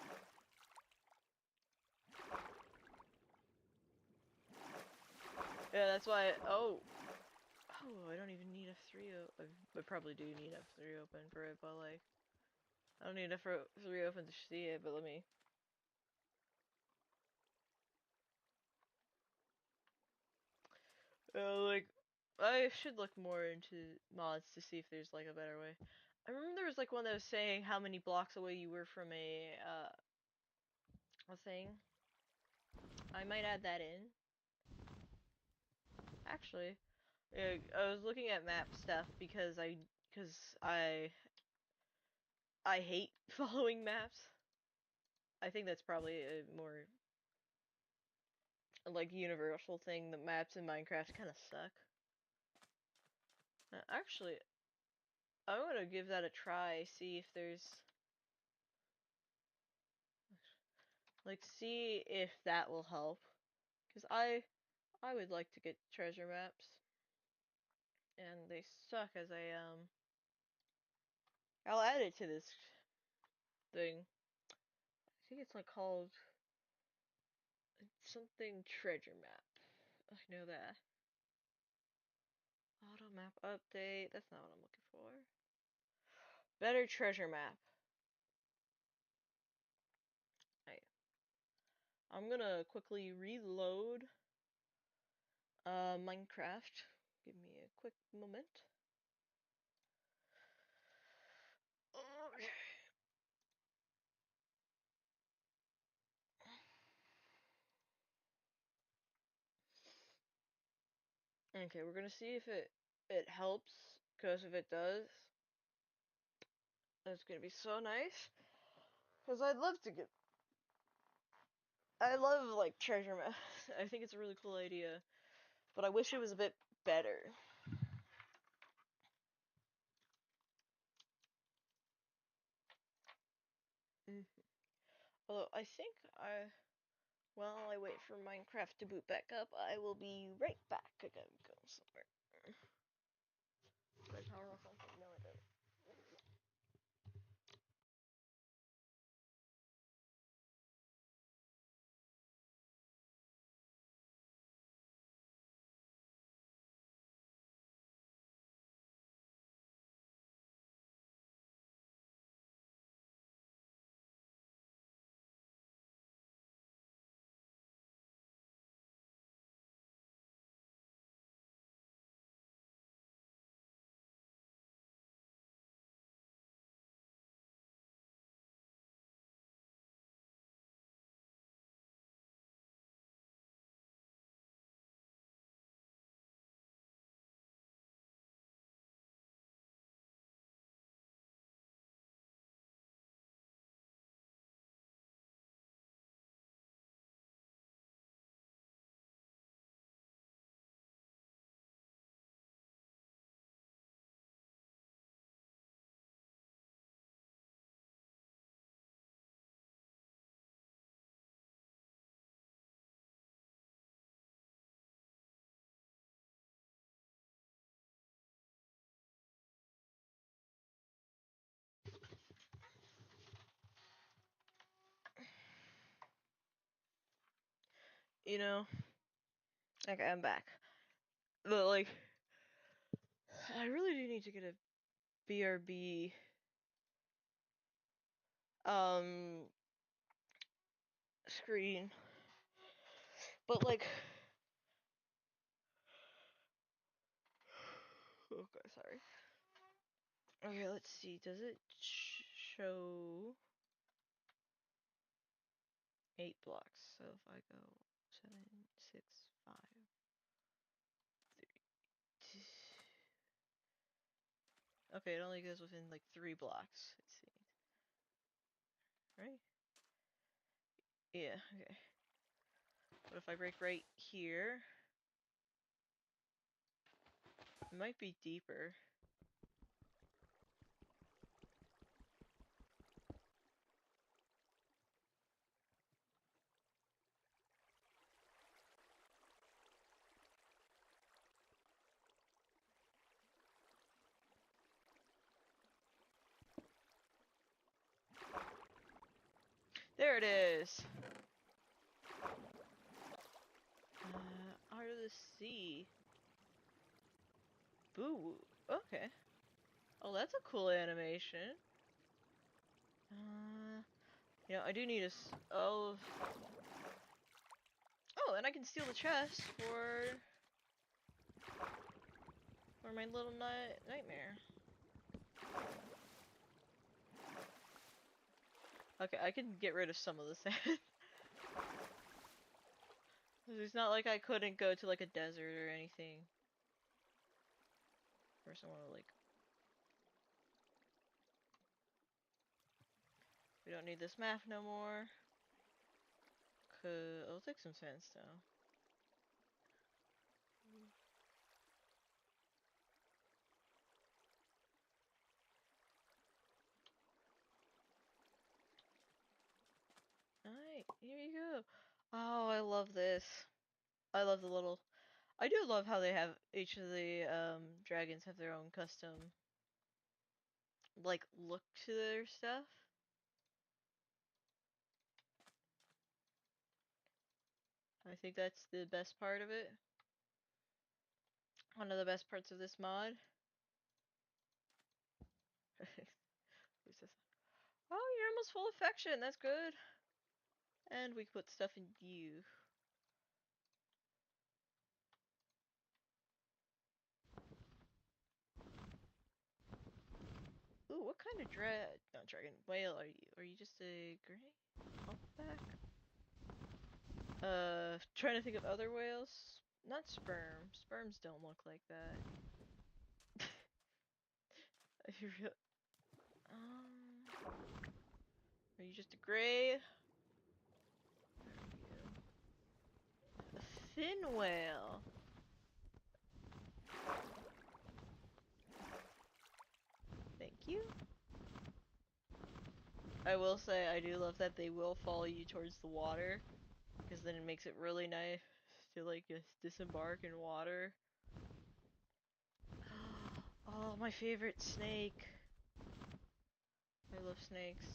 Yeah, that's why. Oh, I don't even need F3. I probably do need F3 open for it, but like, I don't need F3 open to see it. But let me. Like, I should look more into mods to see if there's like a better way. I remember there was like one that was saying how many blocks away you were from a thing. I might add that in. Actually, yeah, I was looking at map stuff because I hate following maps. I think that's probably a more like universal thing. The maps in Minecraft kind of suck. Actually, I want to give that a try. See if there's see if that will help. Cause I would like to get treasure maps, and they suck as I'll add it to this thing. I think it's like called something treasure map. I know that. Auto map update. That's not what I'm looking for. Better treasure map. Right. I'm gonna quickly reload Minecraft. Give me a quick moment. Okay. Okay, we're gonna see if it helps, because if it does, that's gonna be so nice. Because I'd love to get. I love like treasure map. I think it's a really cool idea, but I wish it was a bit better. Although I think while I wait for Minecraft to boot back up, I will be right back. I gotta go somewhere. Do I power off something? No, I don't. You know, okay, I'm back. But like, I really do need to get a BRB screen. But like, okay, sorry. Okay, let's see. Does it show 8 blocks? So if I go 7, 6, 5, 3, 2. Okay, it only goes within like 3 blocks. Let's see. Right? Yeah, okay. But if I break right here, it might be deeper. There it is! Out of the sea. Boo. Okay. Oh, that's a cool animation. You know, I do need a oh. Oh, and I can steal the chest for my little nightmare. Okay, I can get rid of some of the sand. It's not like I couldn't go to like a desert or anything. First I wanna like... We don't need this map no more. I'll take some sandstone. Alright, here you go. Oh, I love this. I love the little... I do love how they have... Each of the dragons have their own custom... like, look to their stuff. I think that's the best part of it. One of the best parts of this mod. Who's this? Oh, you're almost full affection. That's good. And we can put stuff in you. Ooh, what kind of not dragon, whale are you? Are you just a gray? Humpback? Trying to think of other whales. Not sperm. Sperms don't look like that. Um, are you just a gray? What are you? A fin whale. Thank you. I will say I do love that they will follow you towards the water, because then it makes it really nice to like just disembark in water. Oh, my favorite snake. I love snakes.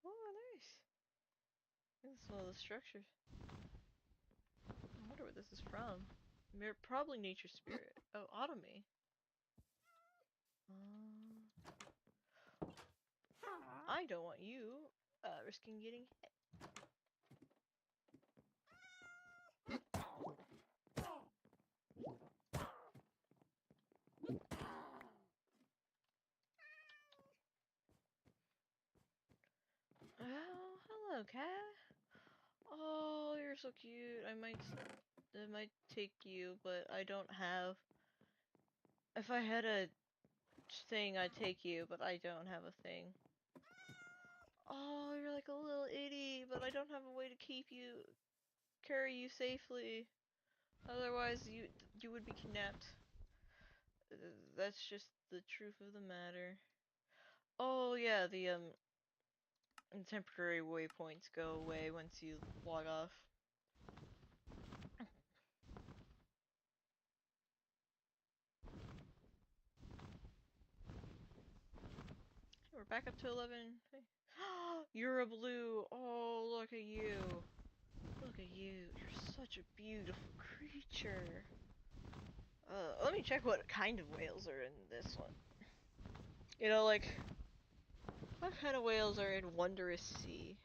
Oh, nice. This is one of the structures. I wonder what this is from. Probably nature spirit. Oh, Autumnity. I don't want you risking getting hit. Oh, hello, cat. Oh, you're so cute. I might take you, but I don't have. If I had a thing, I'd take you, but I don't have a thing. Oh, you're like a little itty, but I don't have a way to carry you safely. Otherwise, you would be kidnapped. That's just the truth of the matter. Oh yeah, the temporary waypoints go away once you log off. We're back up to 11. Hey. You're a blue. Oh, look at you. Look at you. You're such a beautiful creature. Let me check what kind of whales are in this one. You know, like, what kind of whales are in Wondrous Sea?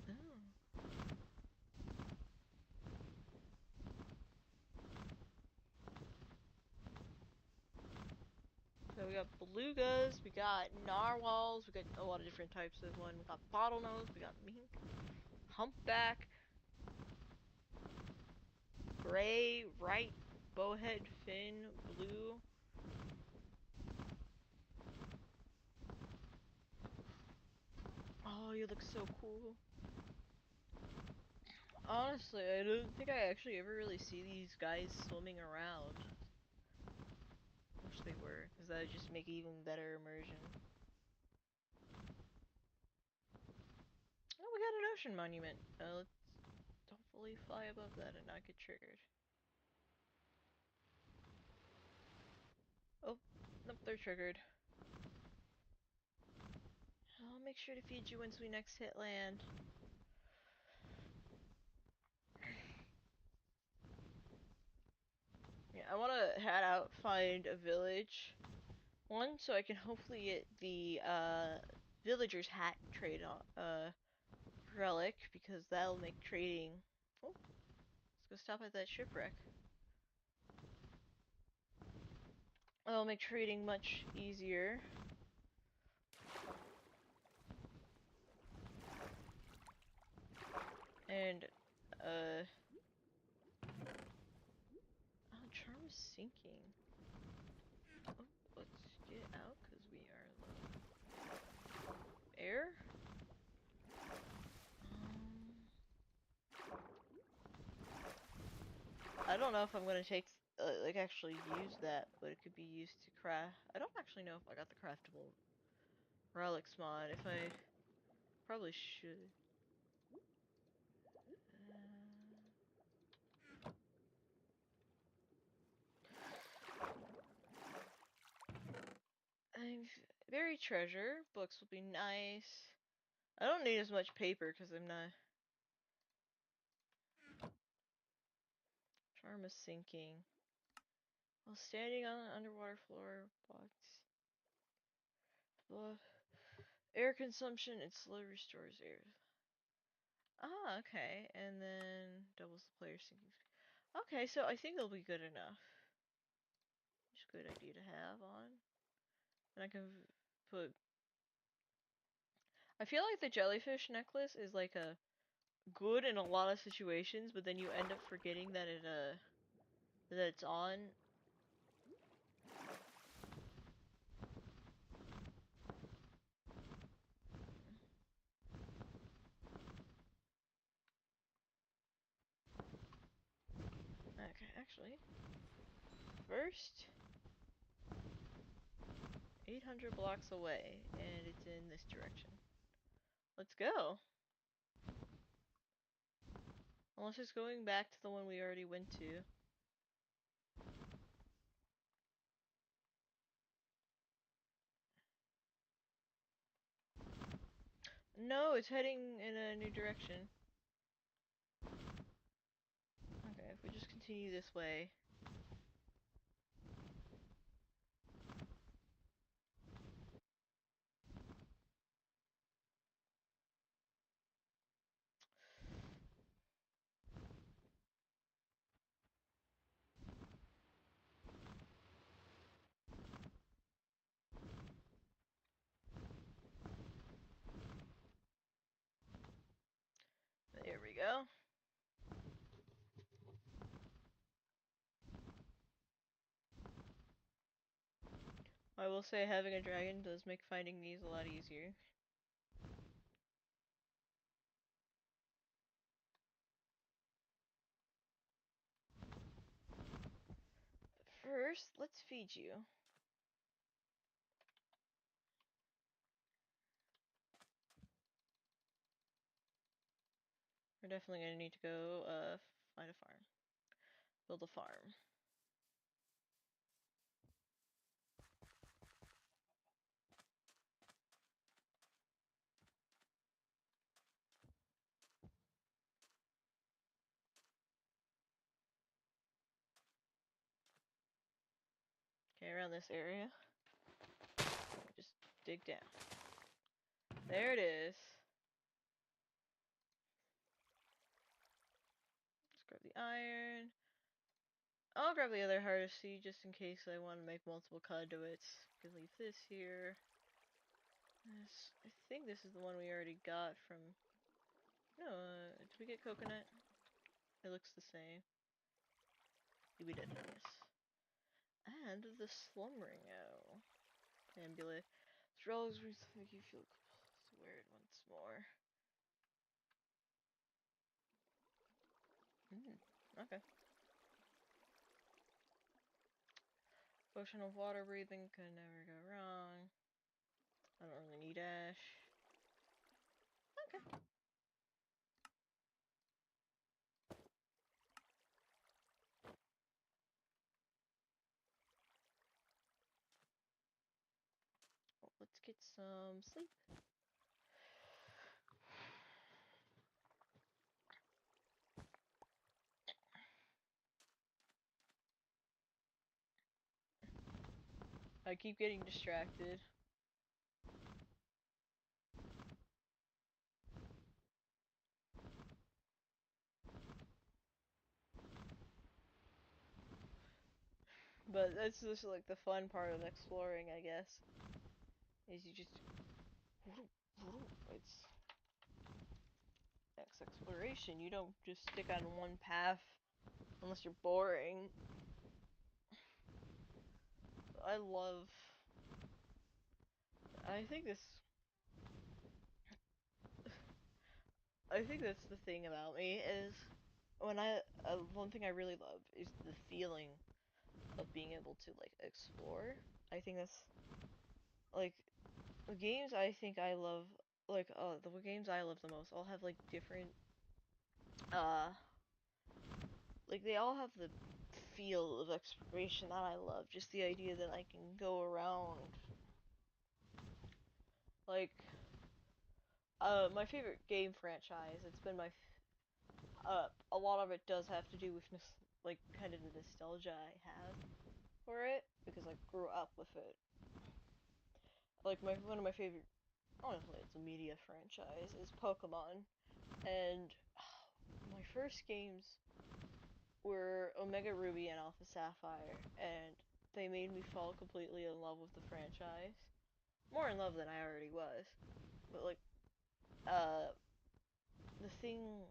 Oh. So we got belugas, we got narwhals, we got a lot of different types of one. We got bottlenose, we got mink, humpback, gray, right, bowhead, fin, blue. Oh, you look so cool. Honestly, I don't think I actually ever really see these guys swimming around. Wish they were, because that would just make even better immersion. Oh, we got an ocean monument. Let's hopefully fly above that and not get triggered. Oh, nope, they're triggered. I'll make sure to feed you once we next hit land. Yeah, I want to head out, find a village. One, so I can hopefully get the villager's hat trade on relic, because that'll make trading. Oh, let's go stop at that shipwreck. That'll make trading much easier. And oh, charm is sinking. Oh, let's get out because we are low. Air? I don't know if I'm gonna take like actually use that, but it could be used to craft. I don't actually know if I got the craftable relics mod. If I probably should. I'm very treasure. Books will be nice. I don't need as much paper because I'm not. Charm is sinking. While standing on an underwater floor, box. Blood. Air consumption, it slowly restores air. Ah, okay. And then doubles the player's sinking. Okay, so I think it'll be good enough. It's a good idea to have on. And I can put... I feel like the jellyfish necklace is like a good in a lot of situations, but then you end up forgetting that that it's on. Okay, actually, first 800 blocks away, and it's in this direction. Let's go. Unless it's going back to the one we already went to. No, it's heading in a new direction. Okay, if we just continue this way. There we go. I will say having a dragon does make finding these a lot easier. But first, let's feed you. We're definitely gonna need to go find a farm. Build a farm. Okay, around this area. Just dig down. There it is. Let's grab the iron. I'll grab the other hard seed just in case I want to make multiple conduits. Can leave this here. This, I think this is the one we already got from... No, did we get coconut? It looks the same. We did, yes. And the slumbering owl. Ambulate. Strolls make you feel weird once more. Okay. Potion of water breathing could never go wrong. I don't really need ash. Okay. Well, let's get some sleep. I keep getting distracted. But that's just like the fun part of exploring, I guess. Is you just... It's... exploration. You don't just stick on one path unless you're boring. I love... I think this... I think that's the thing about me is when one thing I really love is the feeling of being able to like explore. I think that's like the games I think I love, like the games I love the most all have like different uh like they all have the feel of exploration that I love. Just the idea that I can go around like my favorite game franchise. It's been my a lot of it does have to do with like kind of the nostalgia I have for it because I grew up with it. Like one of my favorite, honestly, it's a media franchise is Pokemon, and my first games were Omega Ruby and Alpha Sapphire, and they made me fall completely in love with the franchise. More in love than I already was. But like, the thing,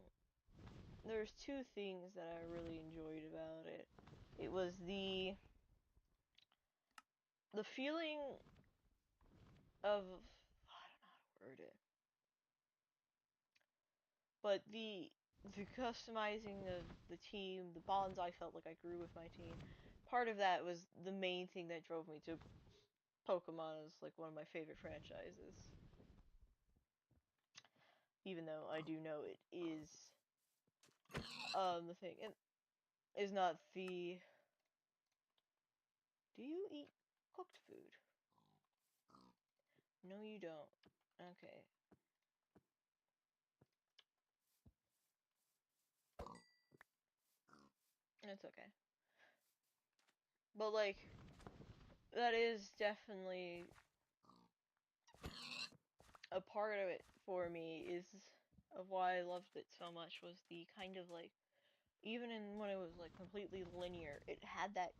there's two things that I really enjoyed about it. It was the feeling of, I don't know how to word it, but the customizing of the team, the bonds I felt like I grew with my team. Part of that was the main thing that drove me to Pokemon as like one of my favorite franchises. Even though I do know it is the thing, and is not the. Do you eat cooked food? No, you don't. Okay. It's okay. But like, that is definitely a part of it for me, is of why I loved it so much, was the kind of like, even in when it was like completely linear, it had that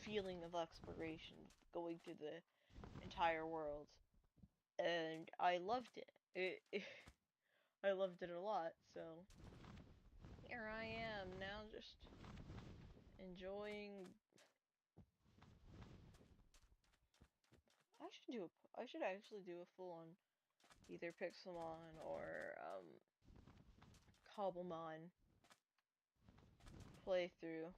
feeling of exploration going through the entire world, and I loved it. I loved it a lot. So here I am now, just enjoying. I should actually do a full on either Pixelmon or Cobblemon playthrough.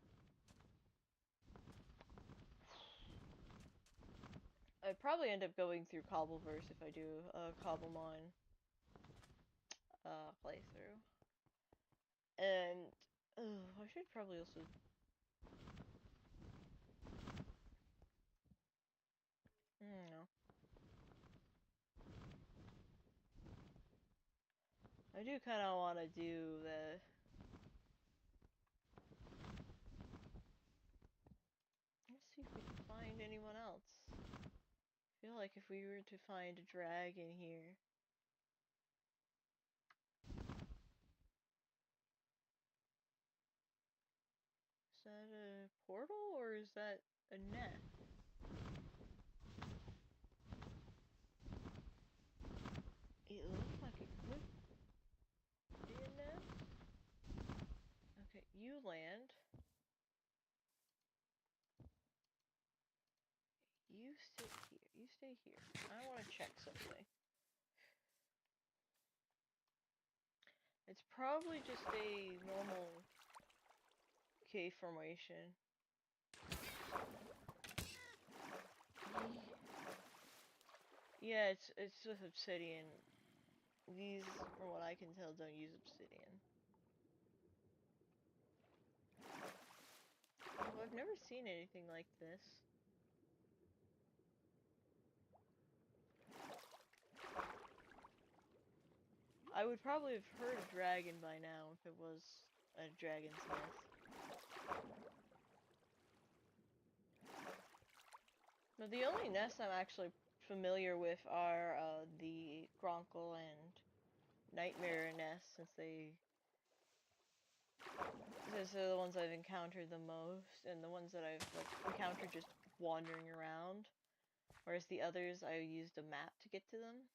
I'd probably end up going through Cobbleverse if I do a Cobblemon playthrough. And I should probably also. I don't know. I do kind of want to do the. Let's see if we can find anyone else. I feel like if we were to find a dragon here. Is that a portal or is that a nest? It looks like it could be a nest. Okay, you land. You sit here. You stay here. I want to check something. It's probably just a normal cave formation. Yeah, it's with obsidian. These, from what I can tell, don't use obsidian. Oh, I've never seen anything like this. I would probably have heard a dragon by now if it was a dragon's nest. But the only nests I'm actually familiar with are the Gronkle and Nightmare nests, since they're the ones I've encountered the most, and the ones that I've like encountered just wandering around. Whereas the others, I used a map to get to them.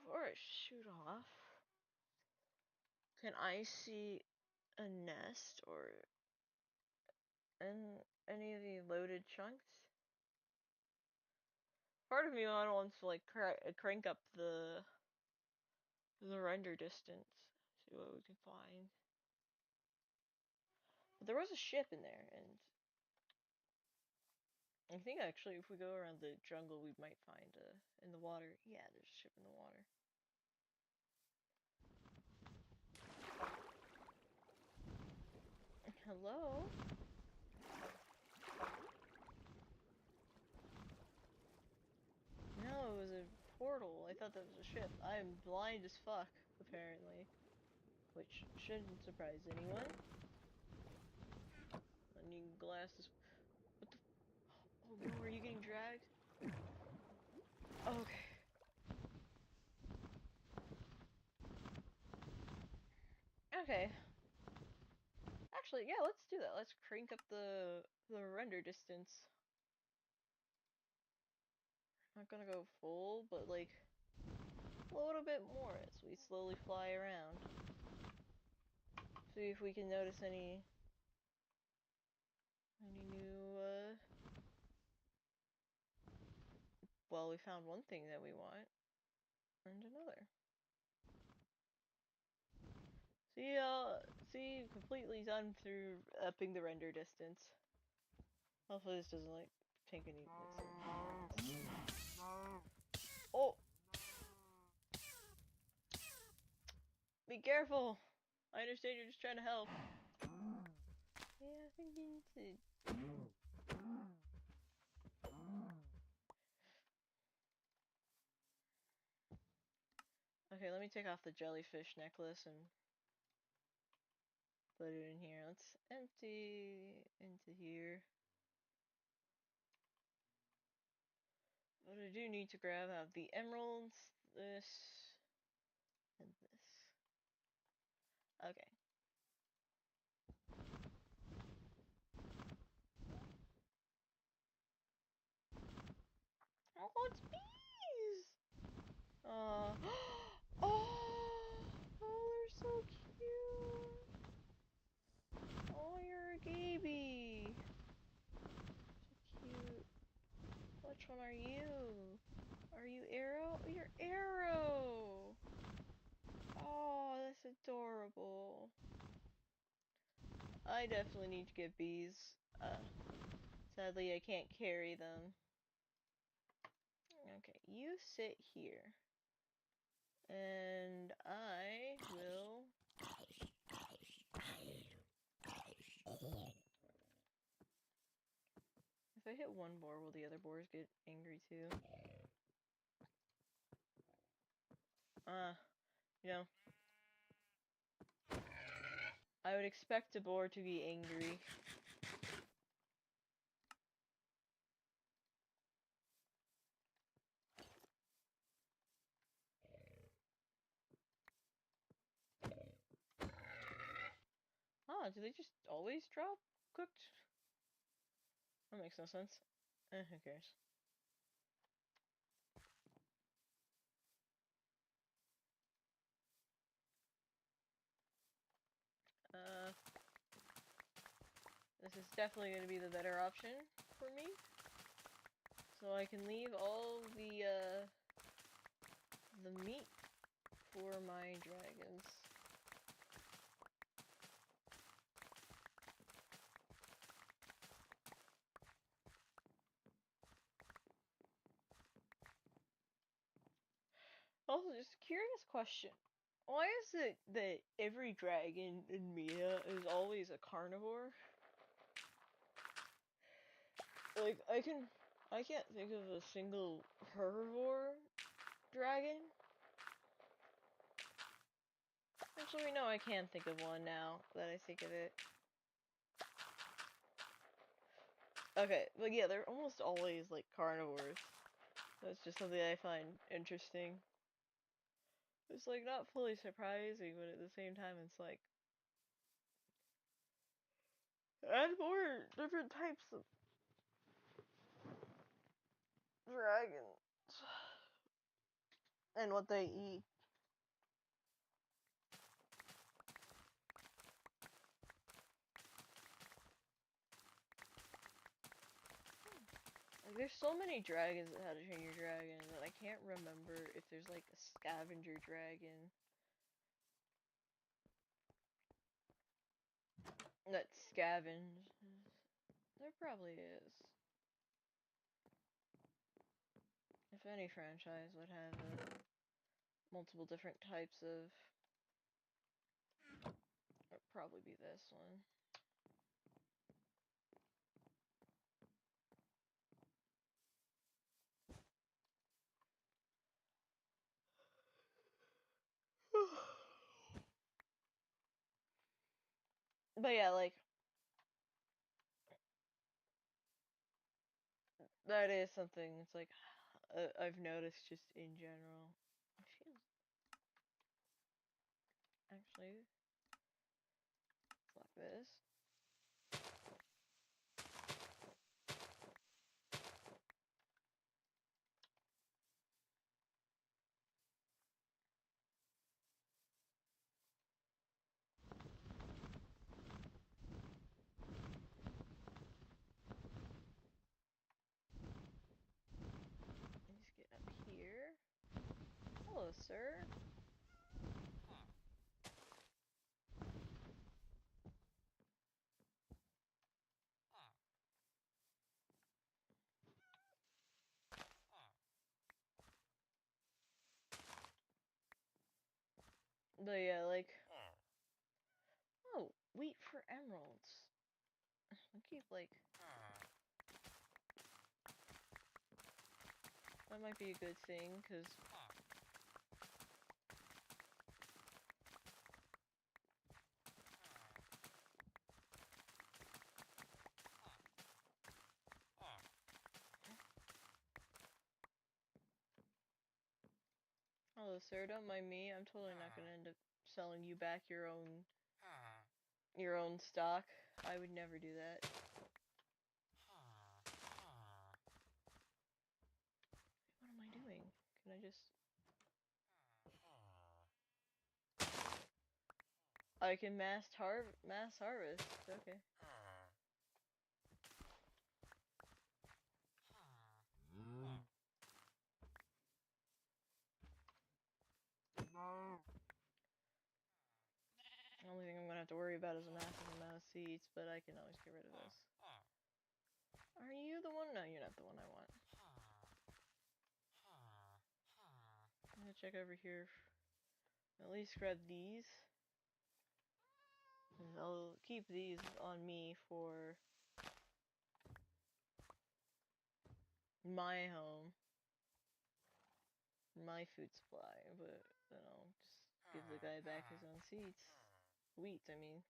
Before I shoot off, can I see a nest or any of the loaded chunks? Part of me wants to like crank up the render distance, see what we can find. But there was a ship in there, and I think actually if we go around the jungle, we might find in the water. Yeah, there's a ship in the water. Hello? No, it was a portal. I thought that was a ship. I am blind as fuck, apparently. Which shouldn't surprise anyone. I need glasses. What the? Oh no, are you getting dragged? Okay. Okay. Actually, yeah, let's do that. Let's crank up the render distance. Not gonna go full, but like a little bit more as we slowly fly around. See if we can notice any new well, we found one thing that we want and another. See, completely done through upping the render distance. Hopefully this doesn't like take any Oh! Be careful! I understand you're just trying to help. Yeah, I think you need to. Okay, let me take off the jellyfish necklace and put it in here. Let's empty into here. But I do need to grab out the emeralds, this, and this. Okay. Oh, it's bees! Oh, they're so cute. Oh, you're a gaby. So cute. Which one are you? Are you Arrow? Oh, you're Arrow. Oh, that's adorable. I definitely need to get bees. Sadly, I can't carry them. Okay, you sit here. And I will... If I hit one boar, will the other boars get angry too? You know, I would expect a boar to be angry. Ah, do they just always drop cooked? That makes no sense. Who cares? This is definitely going to be the better option for me. So I can leave all the meat for my dragons. Also, just a curious question. Why is it that every dragon in Mia is always a carnivore? Like, I can't think of a single herbivore dragon. Actually, no, I can think of one now that I think of it. Okay, but yeah, they're almost always like carnivores. That's just something I find interesting. It's like not fully surprising, but at the same time, it's like add more different types of dragons and what they eat. Like, there's so many dragons that How to Train Your Dragon that I can't remember if there's like a scavenger dragon that scavenges. There probably is. If any franchise would have multiple different types of, it'd probably be this one. But yeah, like, that is something it's like I've noticed just in general. I feel actually this. Let's get up here. Hello, sir. But yeah, like, oh, wheat for emeralds. I'll keep, like, that might be a good thing, because hello, sir, don't mind me. I'm totally not gonna end up selling you back your own stock. I would never do that. What am I doing? Can I just... I can mass harvest. Okay. The only thing I'm gonna have to worry about is a massive amount of seeds, but I can always get rid of this. Are you the one? No, you're not the one I want. I'm gonna check over here. At least grab these. And I'll keep these on me for my home. My food supply, but then I'll just give the guy back his own seeds. Wheat, I mean.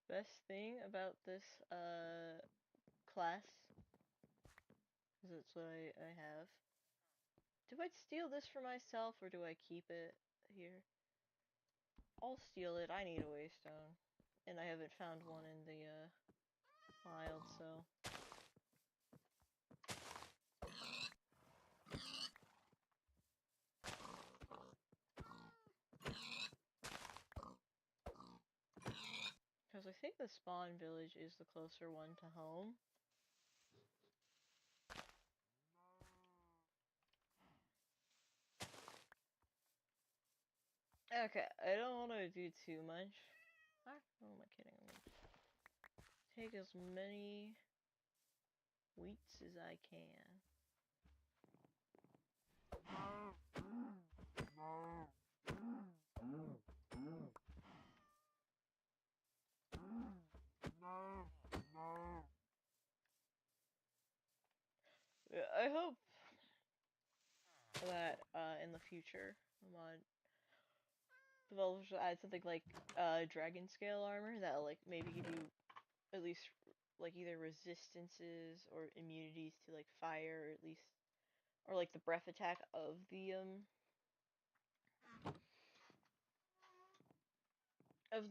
Best thing about this class, because that's what I have. Do I steal this for myself or do I keep it here? I'll steal it. I need a waystone, and I haven't found one in the wild, so. Because I think the spawn village is the closer one to home. Okay, I don't want to do too much. Ah, what am I kidding? I'm gonna take as many wheats as I can. I hope that in the future, mod developers will add something like dragon scale armor that'll like maybe give you at least like either resistances or immunities to like fire, or at least, or like the breath attack of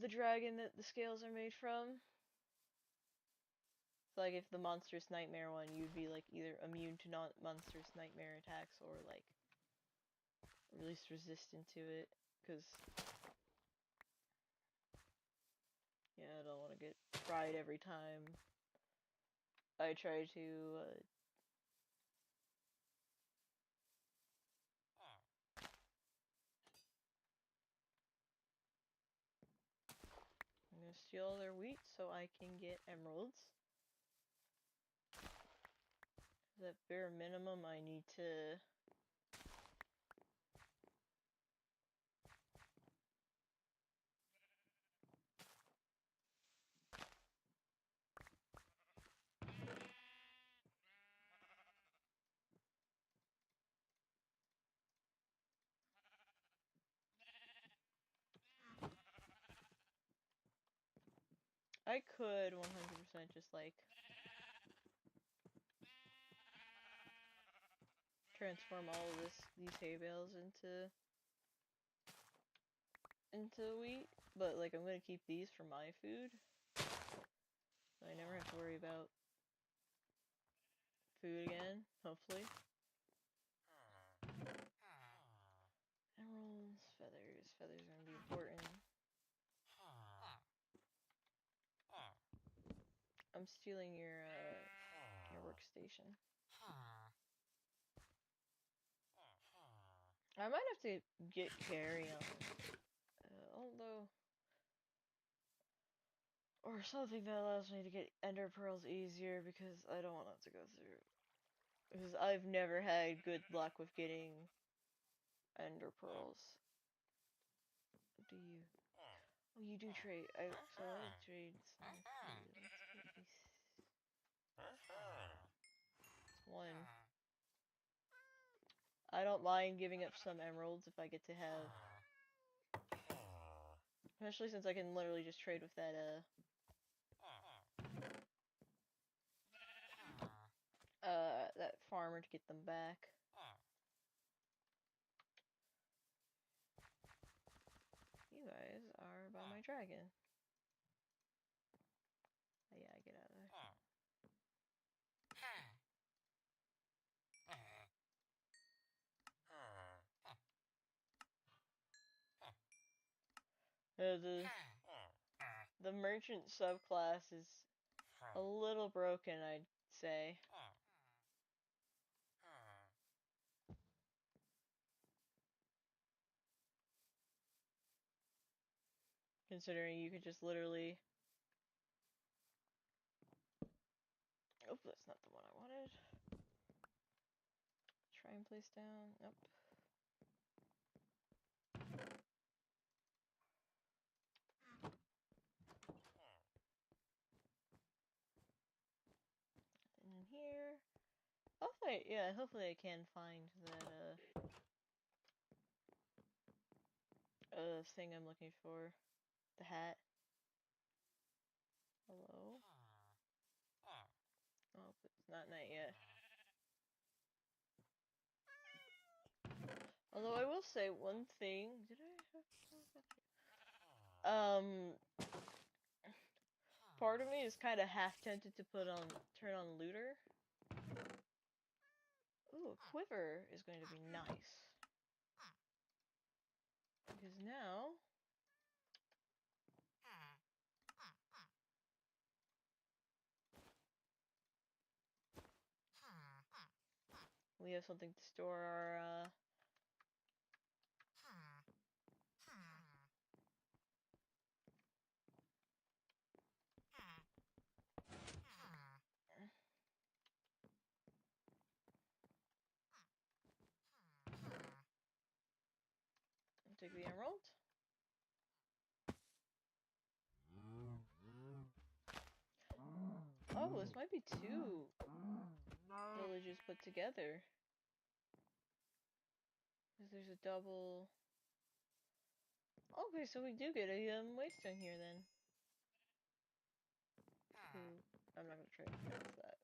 the dragon that the scales are made from. So, like if the monstrous nightmare one, you'd be like either immune to monstrous nightmare attacks or like at least resistant to it, because yeah, I don't want to get fried every time I try to I'm gonna steal all their wheat so I can get emeralds. At bare minimum, I need to I could 100% just like transform all of these hay bales into wheat, but like I'm gonna keep these for my food. So I never have to worry about food again, hopefully. Emeralds, feathers. Feathers are gonna be important. I'm stealing your workstation. I might have to get carry on. Although... Or something that allows me to get ender pearls easier, because I don't want to have to go through. Because I've never had good luck with getting ender pearls. Do you? Oh, you do trade. So I trade some food. Let's get these. It's one. I don't mind giving up some emeralds if I get to have. Especially since I can literally just trade with that, that farmer to get them back. You guys are by my dragon. Oh, yeah, get out of there. The merchant subclass is a little broken, I'd say. Considering you could just literally... Oh, that's not the one I wanted. Try and place down. Nope. And in here. Hopefully, yeah, hopefully I can find that, thing I'm looking for. The hat. Hello? Oh, it's not night yet. Although I will say one thing. Did I? Part of me is kind of half tempted to turn on looter. Ooh, a quiver is going to be nice. Because now... we have something to store our, take the emerald. Oh, this might be two villages put together. Because there's a double... Okay, so we do get a waystone here then. Ooh, I'm not gonna try to pronounce that.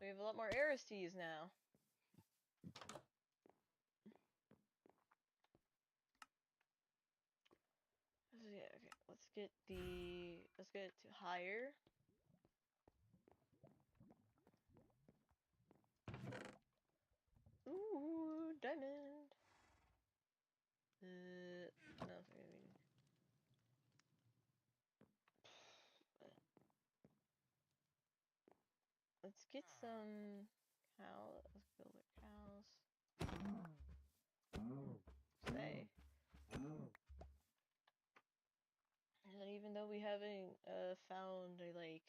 We have a lot more arrows to use now. So yeah, okay, let's get it to higher. Ooh, diamond. No, sorry, I mean... Let's get some cow. Let's build our cows. Say. And even though we haven't found a like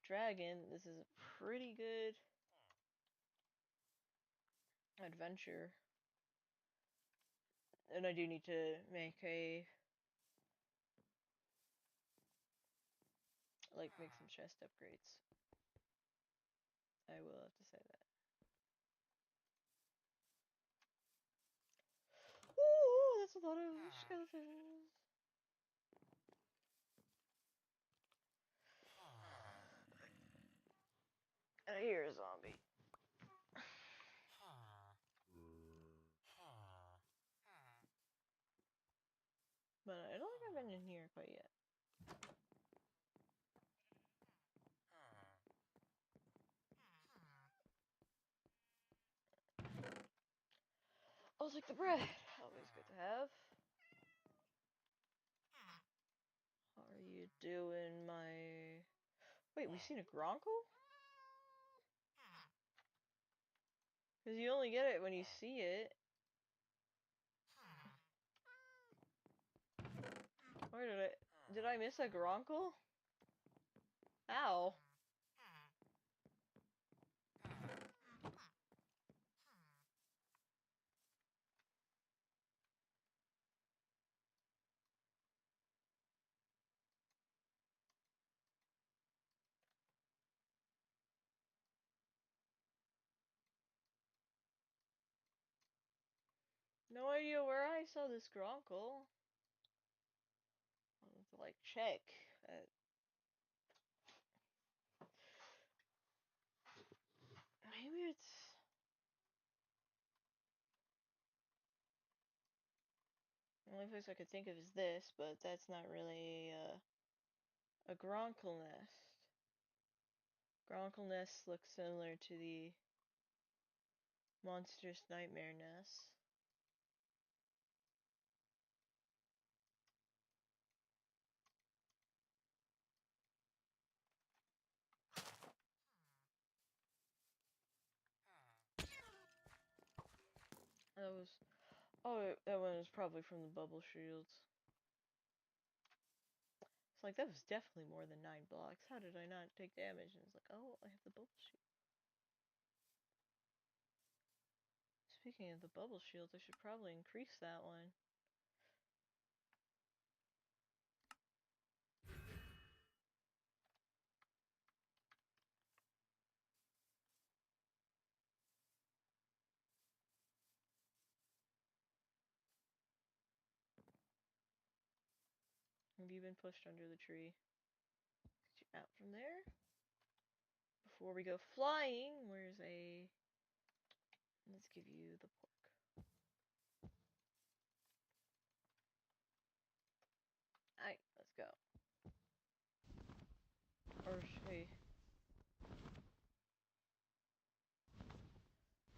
dragon, this is a pretty good adventure. And I do need to make make some chest upgrades. That's a lot of skeletons. I hear a zombie. But I don't think I've been in here quite yet. I'll take the bread. Always good to have. How are you doing, my... Wait, we seen a Gronkle? Because you only get it when you see it. Where did I... Did I miss a Gronkle? Ow. No idea where I saw this Gronkle. I'll have to, like, check. Maybe it's... The only place I could think of is this, but that's not really a Gronkle nest. Gronkle nests look similar to the Monster's Nightmare nests. That was... Oh, that one was probably from the bubble shields. It's like, that was definitely more than 9 blocks. How did I not take damage? And it's like, oh, I have the bubble shield. Speaking of the bubble shields, I should probably increase that one. Have you been pushed under the tree? Get you out from there. Before we go flying, where's a... Let's give you the pork. Alright, let's go. Or wait.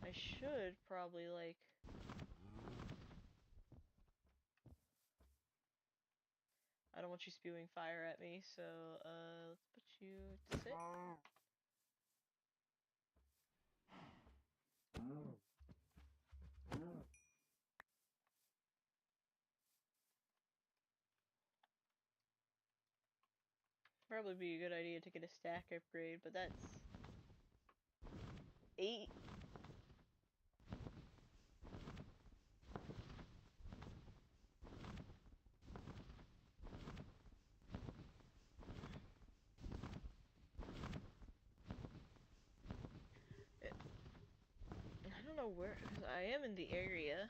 I should probably, like... I don't want you spewing fire at me, so, let's put you to sit. Probably be a good idea to get a stack upgrade, but that's 8. I don't know where, because I am in the area.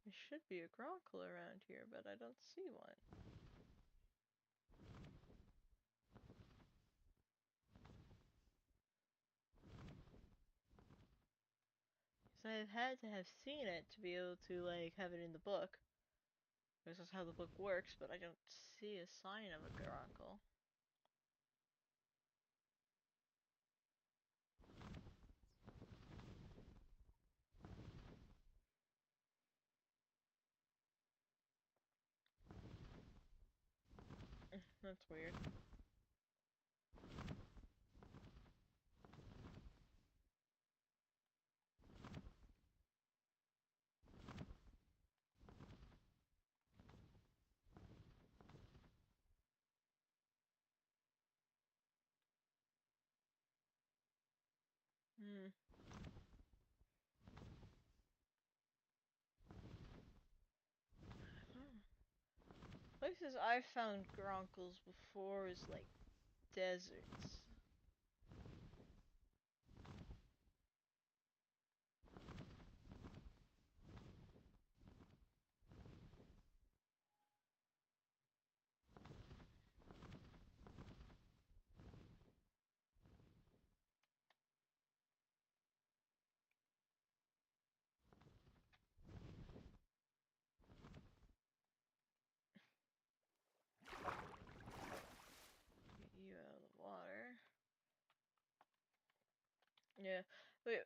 There should be a Gronkle around here, but I don't see one. So I've had to have seen it to be able to, like, have it in the book. This is how the book works, but I don't see a sign of a Gronkle. That's weird. Hmm. places I've found gronkles before is like deserts. Get you out of the water. Yeah, wait.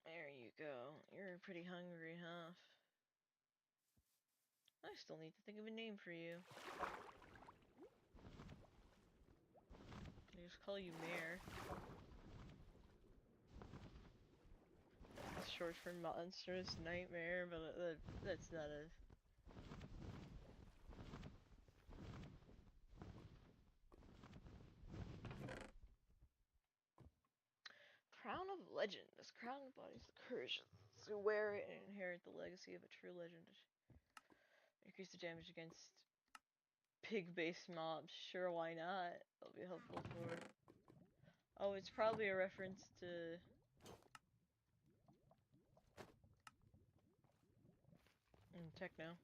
There you go. You're pretty hungry, huh? I still need to think of a name for you. I just call you Mare. It's short for Monstrous Nightmare, but that's not a... Crown of Legend. This crown embodies the courage to wear it and inherit the legacy of a true legend. Increase the damage against pig-based mobs. Sure, why not? That'll be helpful for... Oh, it's probably a reference to... Techno.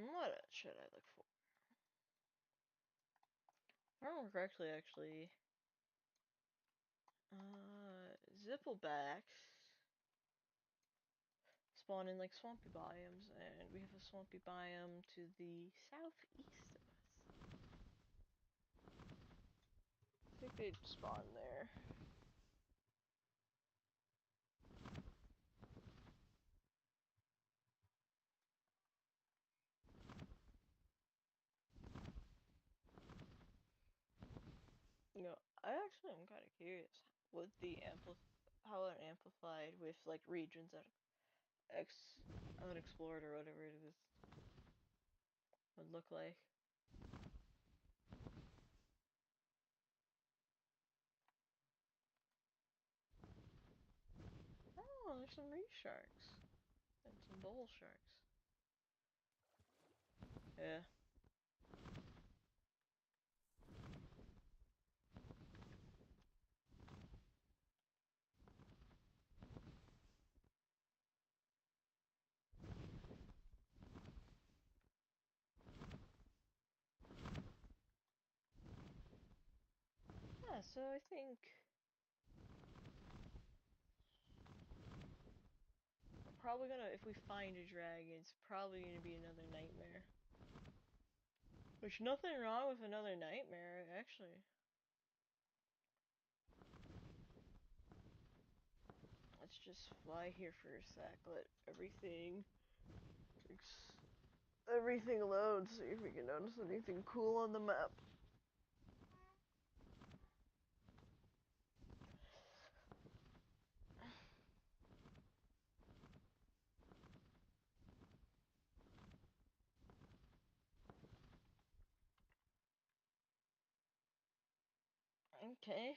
What should I look for? If I remember correctly, actually... Zipplebacks spawn in like swampy biomes, and we have a swampy biome to the southeast of us. I think they'd spawn there. You know, I actually am kind of curious what the how it amplified with like regions that unexplored or whatever it is would look like. Oh, there's some reef sharks and some bull sharks. Yeah. Yeah, so I think we're probably gonna, if we find a dragon, it's probably gonna be another nightmare. Which, nothing wrong with another nightmare, actually. Let's just fly here for a sec, let everything load, see if we can notice anything cool on the map. Okay.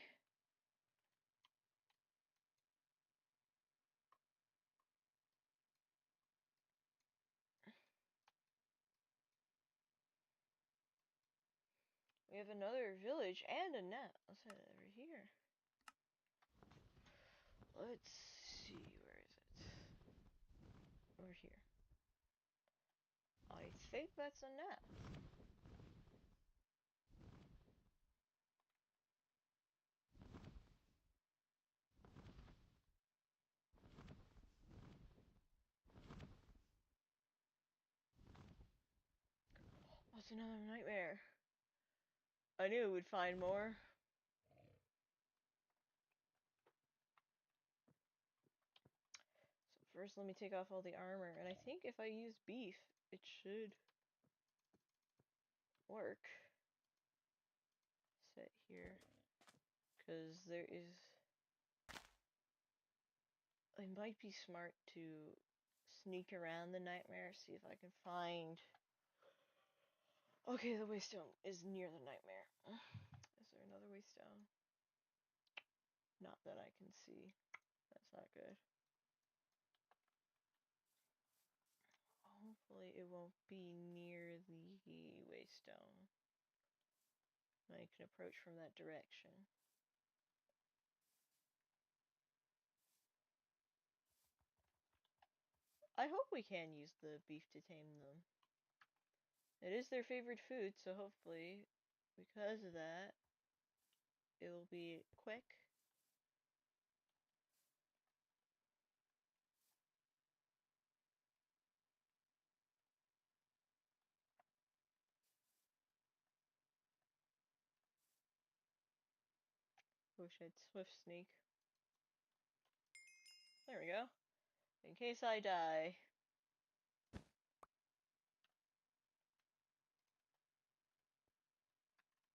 We have another village and a net. Let's head over here. Let's see, where is it? Over here. I think that's a net. What's another nightmare? I knew we'd find more. So first let me take off all the armor, and I think if I use beef, it should work. Set here. Because there is... It might be smart to sneak around the nightmare, see if I can find Okay, the waystone is near the nightmare. Is there another waystone? Not that I can see. That's not good. Hopefully it won't be near the waystone. I can approach from that direction. I hope we can use the beef to tame them. It is their favorite food, so hopefully, because of that, it will be quick. Wish I'd swift sneak. There we go. In case I die.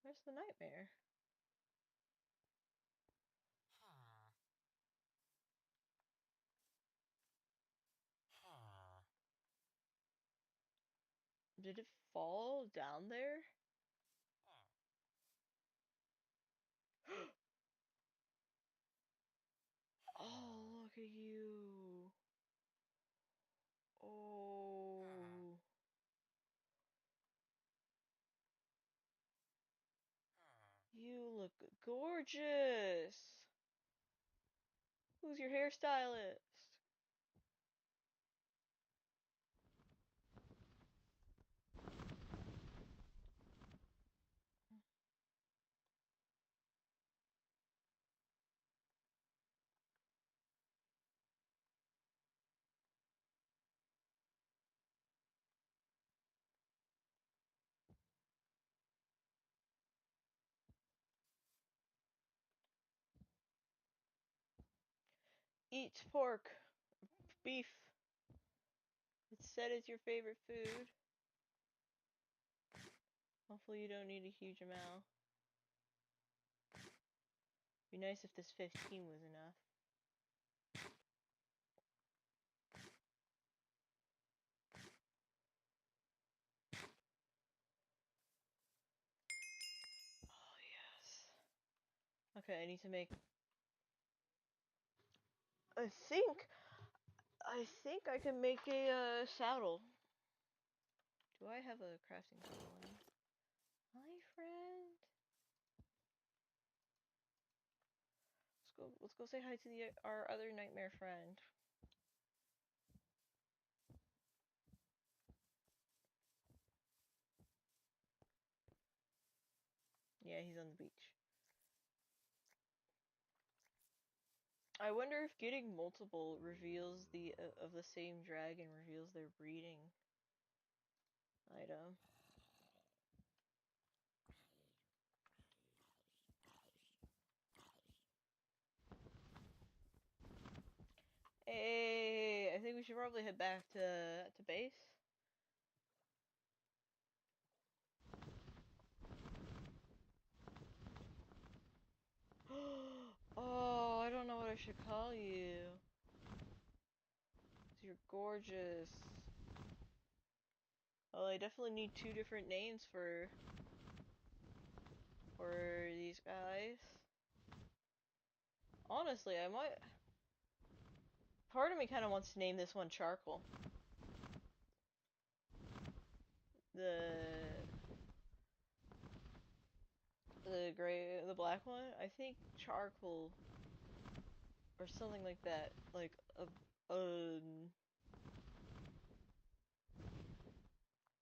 Where's the nightmare? Did it fall down there? Oh, look at you. Oh. You look gorgeous. Who's your hairstylist? Eat pork. Beef. It's said it's your favorite food. Hopefully you don't need a huge amount. Be nice if this 15 was enough. Oh, yes. Okay, I need to make... I think I can make a saddle. Do I have a crafting table on me? Hi, friend. Let's go say hi to our other nightmare friend. Yeah, he's on the beach. I wonder if getting multiple reveals of the same dragon reveals their breeding item. Hey, I think we should probably head back to base. Oh, I don't know what I should call you. You're gorgeous. Well, I definitely need two different names for these guys. Honestly, I might... Part of me kind of wants to name this one Charcoal. The the black one? I think Charcoal or something like that. Like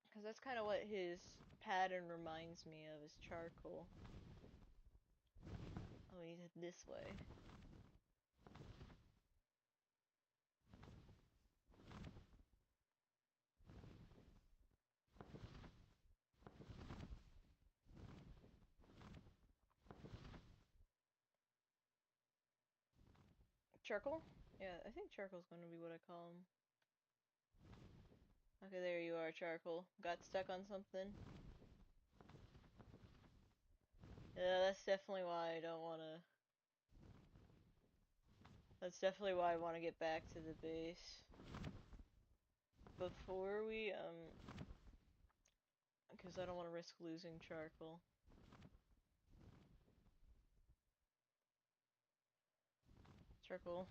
because that's kind of what his pattern reminds me of, is charcoal. Oh, we need it this way. Charcoal? Yeah, I think charcoal's going to be what I call him. Okay, there you are, Charcoal. Got stuck on something? Yeah, that's definitely why I don't want to... That's definitely why I want to get back to the base. Before we, because I don't want to risk losing charcoal. Charcoal.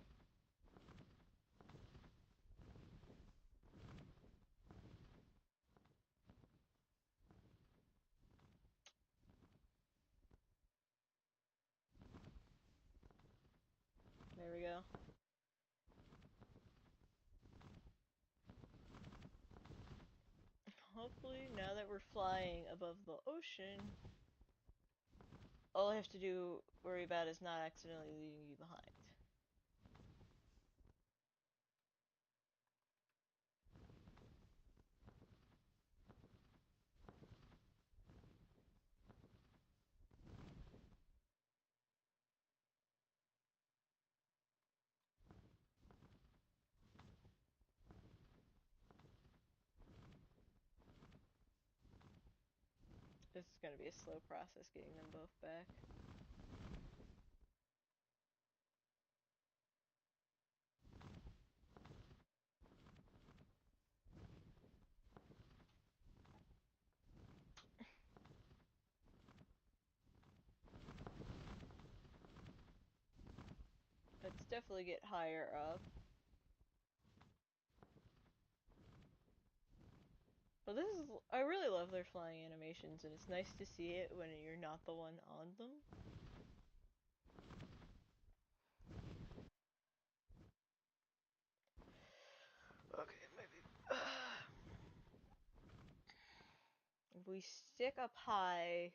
There we go. Hopefully, now that we're flying above the ocean, all I have to worry about is not accidentally leaving you behind. This is going to be a slow process getting them both back. Let's definitely get higher up. But this is, I really love their flying animations, and it's nice to see it when you're not the one on them. Okay, maybe. If we stick up high.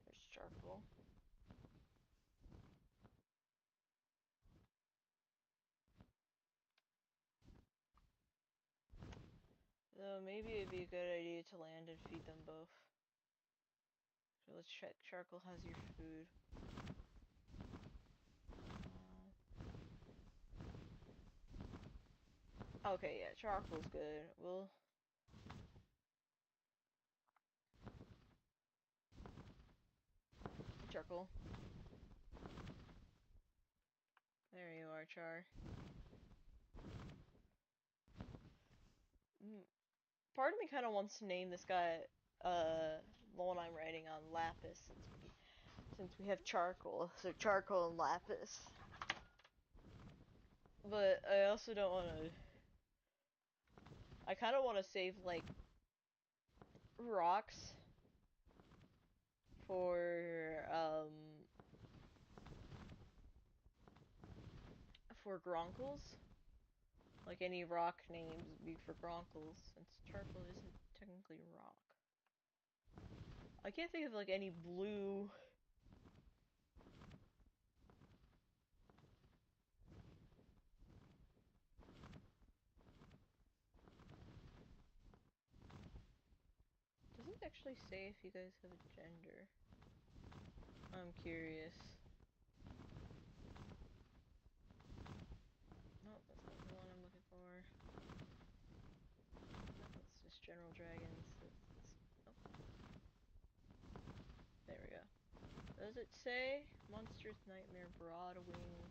There's charcoal. Though maybe it'd be a good idea to land and feed them both. So let's check. Charcoal has your food. Okay, yeah, charcoal's good. We'll. Charcoal. There you are, Char. Part of me kind of wants to name this guy, the one I'm writing on, Lapis, since we have charcoal. So charcoal and lapis. But I also don't want to. I kind of want to save like rocks for gronkles. Like any rock names would be for gronkles, since charcoal isn't technically rock. I can't think of like any blue. Does it actually say if you guys have a gender? I'm curious. No, that's not the one I'm looking for. No, that's just general dragons. Oh, there we go. Does it say Monstrous Nightmare Broadwing?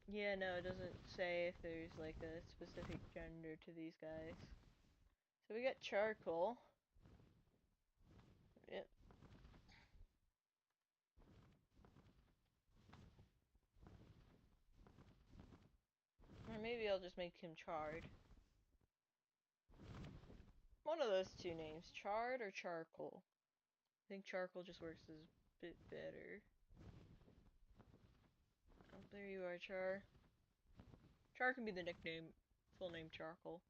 Yeah, no, it doesn't say if there's like a specific gender to these guys. So we got charcoal. Yep. Or maybe I'll just make him charred. One of those two names, charred or charcoal. I think charcoal just works as a bit better. Oh, there you are, Char. Char can be the nickname, full name charcoal.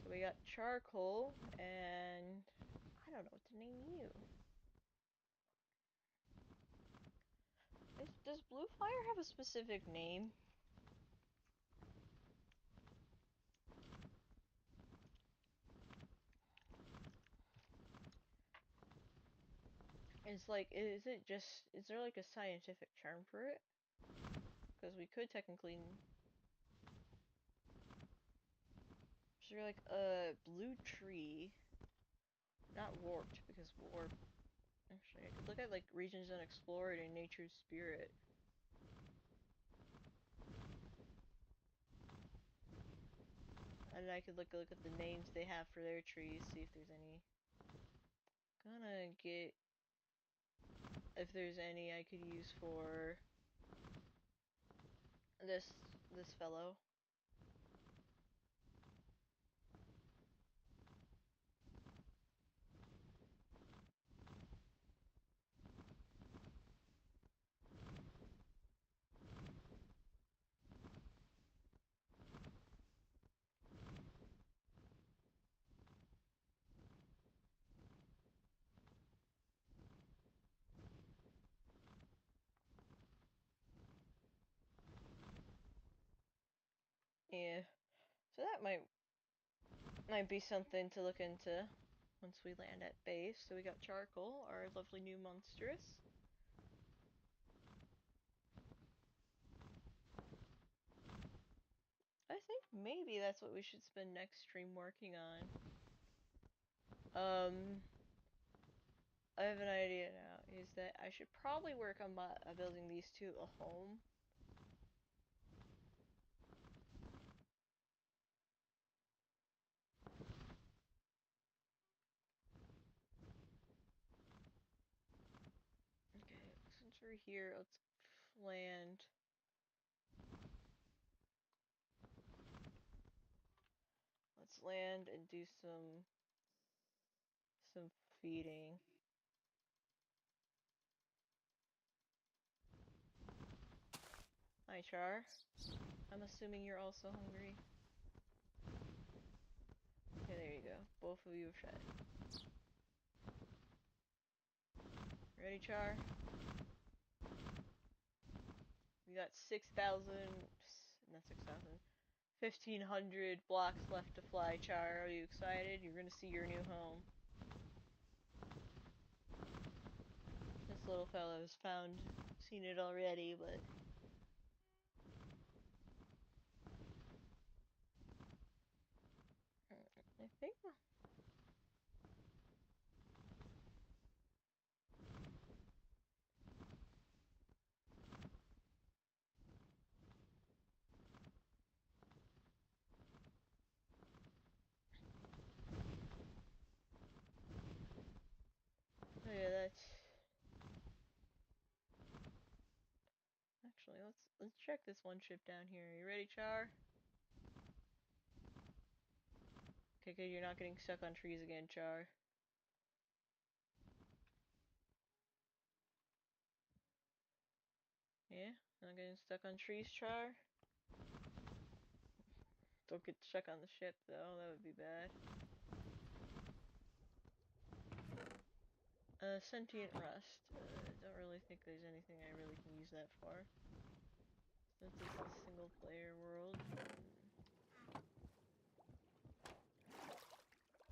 So we got charcoal, and I don't know what to name you. Does Blue Fire have a specific name? It's like, is there like a scientific term for it? Because we could technically... Is there like a blue tree? Not warped, because warp... Actually, I could look at like regions unexplored and nature's spirit. And I could look at the names they have for their trees, see if there's any. Gonna get if there's any I could use for this fellow. Yeah. So that might be something to look into once we land at base. So we got charcoal, our lovely new monstrous. I think maybe that's what we should spend next stream working on. I have an idea now, is that I should probably work on building these two a home. Okay, since we're here, let's land. Let's land and do some feeding. Hi, Char. I'm assuming you're also hungry. Okay, there you go. Both of you are fed. Ready, Char? We got 6,000, not 6,000, 1,500 blocks left to fly, Char. Are you excited? You're gonna see your new home. This little fellow's seen it already, but... I think... Oh yeah, that's... Actually, let's check this one ship down here. You ready, Char? Okay, good, you're not getting stuck on trees again, Char. Yeah? Not getting stuck on trees, Char? Don't get stuck on the ship, though. That would be bad. Sentient rust. Don't really think there's anything I really can use that for. Since it's a single player world.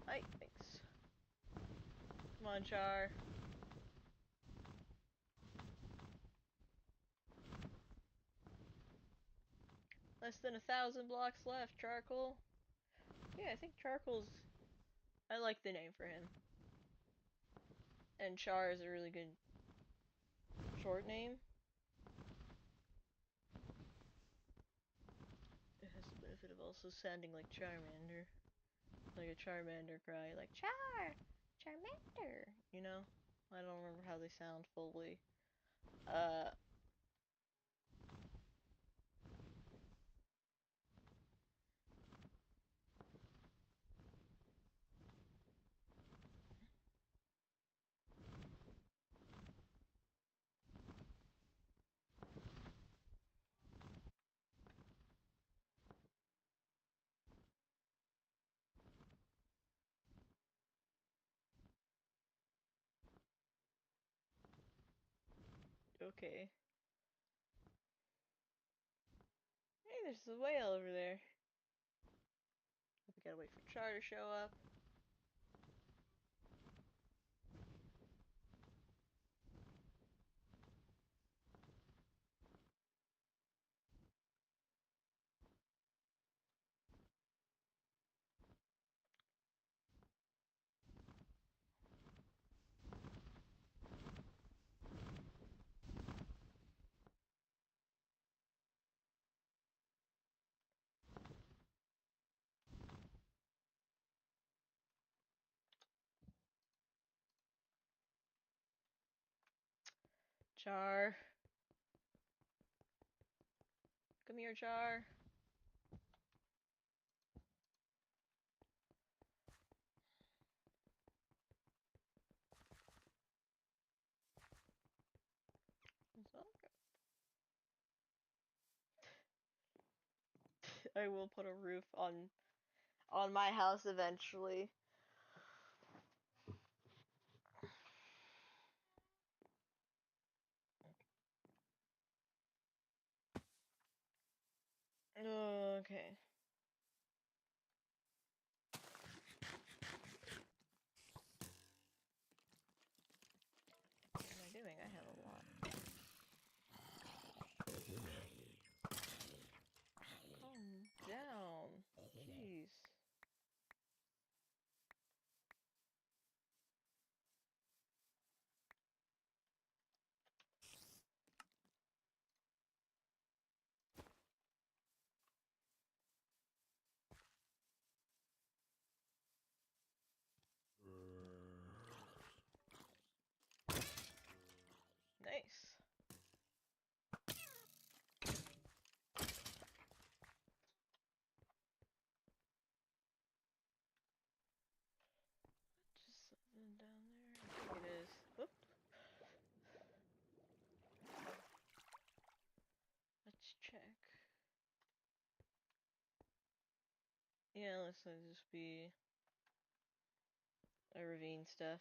Hi, thanks. Come on, Char. Less than 1,000 blocks left, Charcoal. Yeah, I think Charcoal's... I like the name for him. And Char is a really good short name. It has the benefit of also sounding like Charmander. Like a Charmander cry, like Charmander, you know? I don't remember how they sound fully. Uh, okay. Hey, there's a whale over there. We gotta wait for Char to show up. Char. Come here, Char. I will put a roof on my house eventually. Okay. What am I doing? I have a lot. Calm down. Jeez. Nice. Just something down there. I think it is. Whoop. Let's check. Yeah, let's just be a ravine stuff.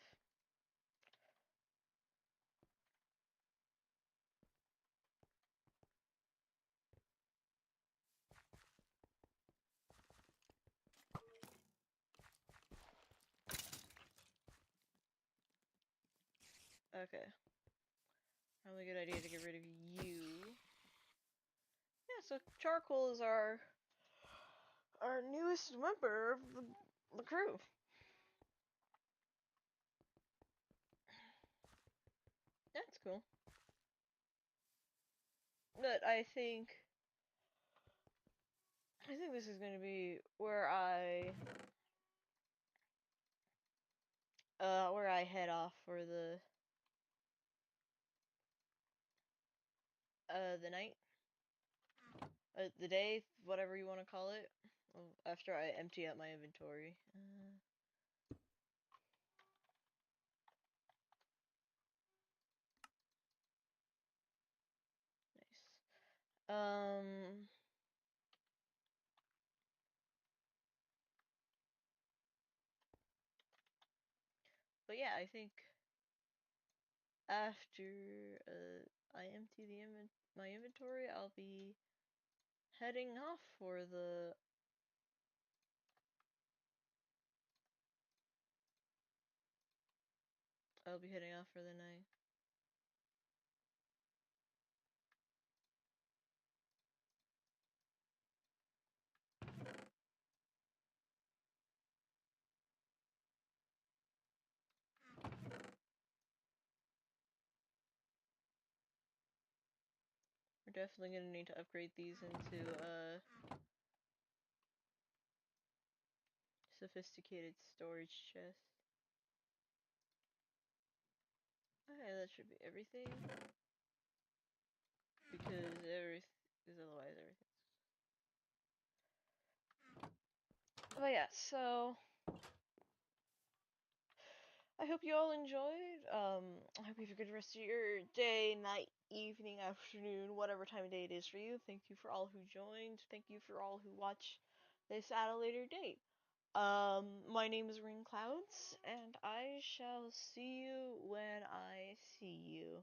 Okay. Probably a good idea to get rid of you. Yeah, so charcoal is our newest member of the crew. That's cool. But I think this is gonna be where I head off for the night, the day, whatever you want to call it. After I empty out my inventory. Nice. But yeah, I think after I empty my inventory, I'll be heading off for the night. We're definitely gonna need to upgrade these into sophisticated storage chests. Okay, that should be everything. Because otherwise everything's. But yeah, so I hope you all enjoyed. I hope you have a good rest of your day, night, evening, afternoon, whatever time of day it is for you. Thank you for all who joined. Thank you for all who watch this at a later date. My name is Ring Clouds, and I shall see you when I see you.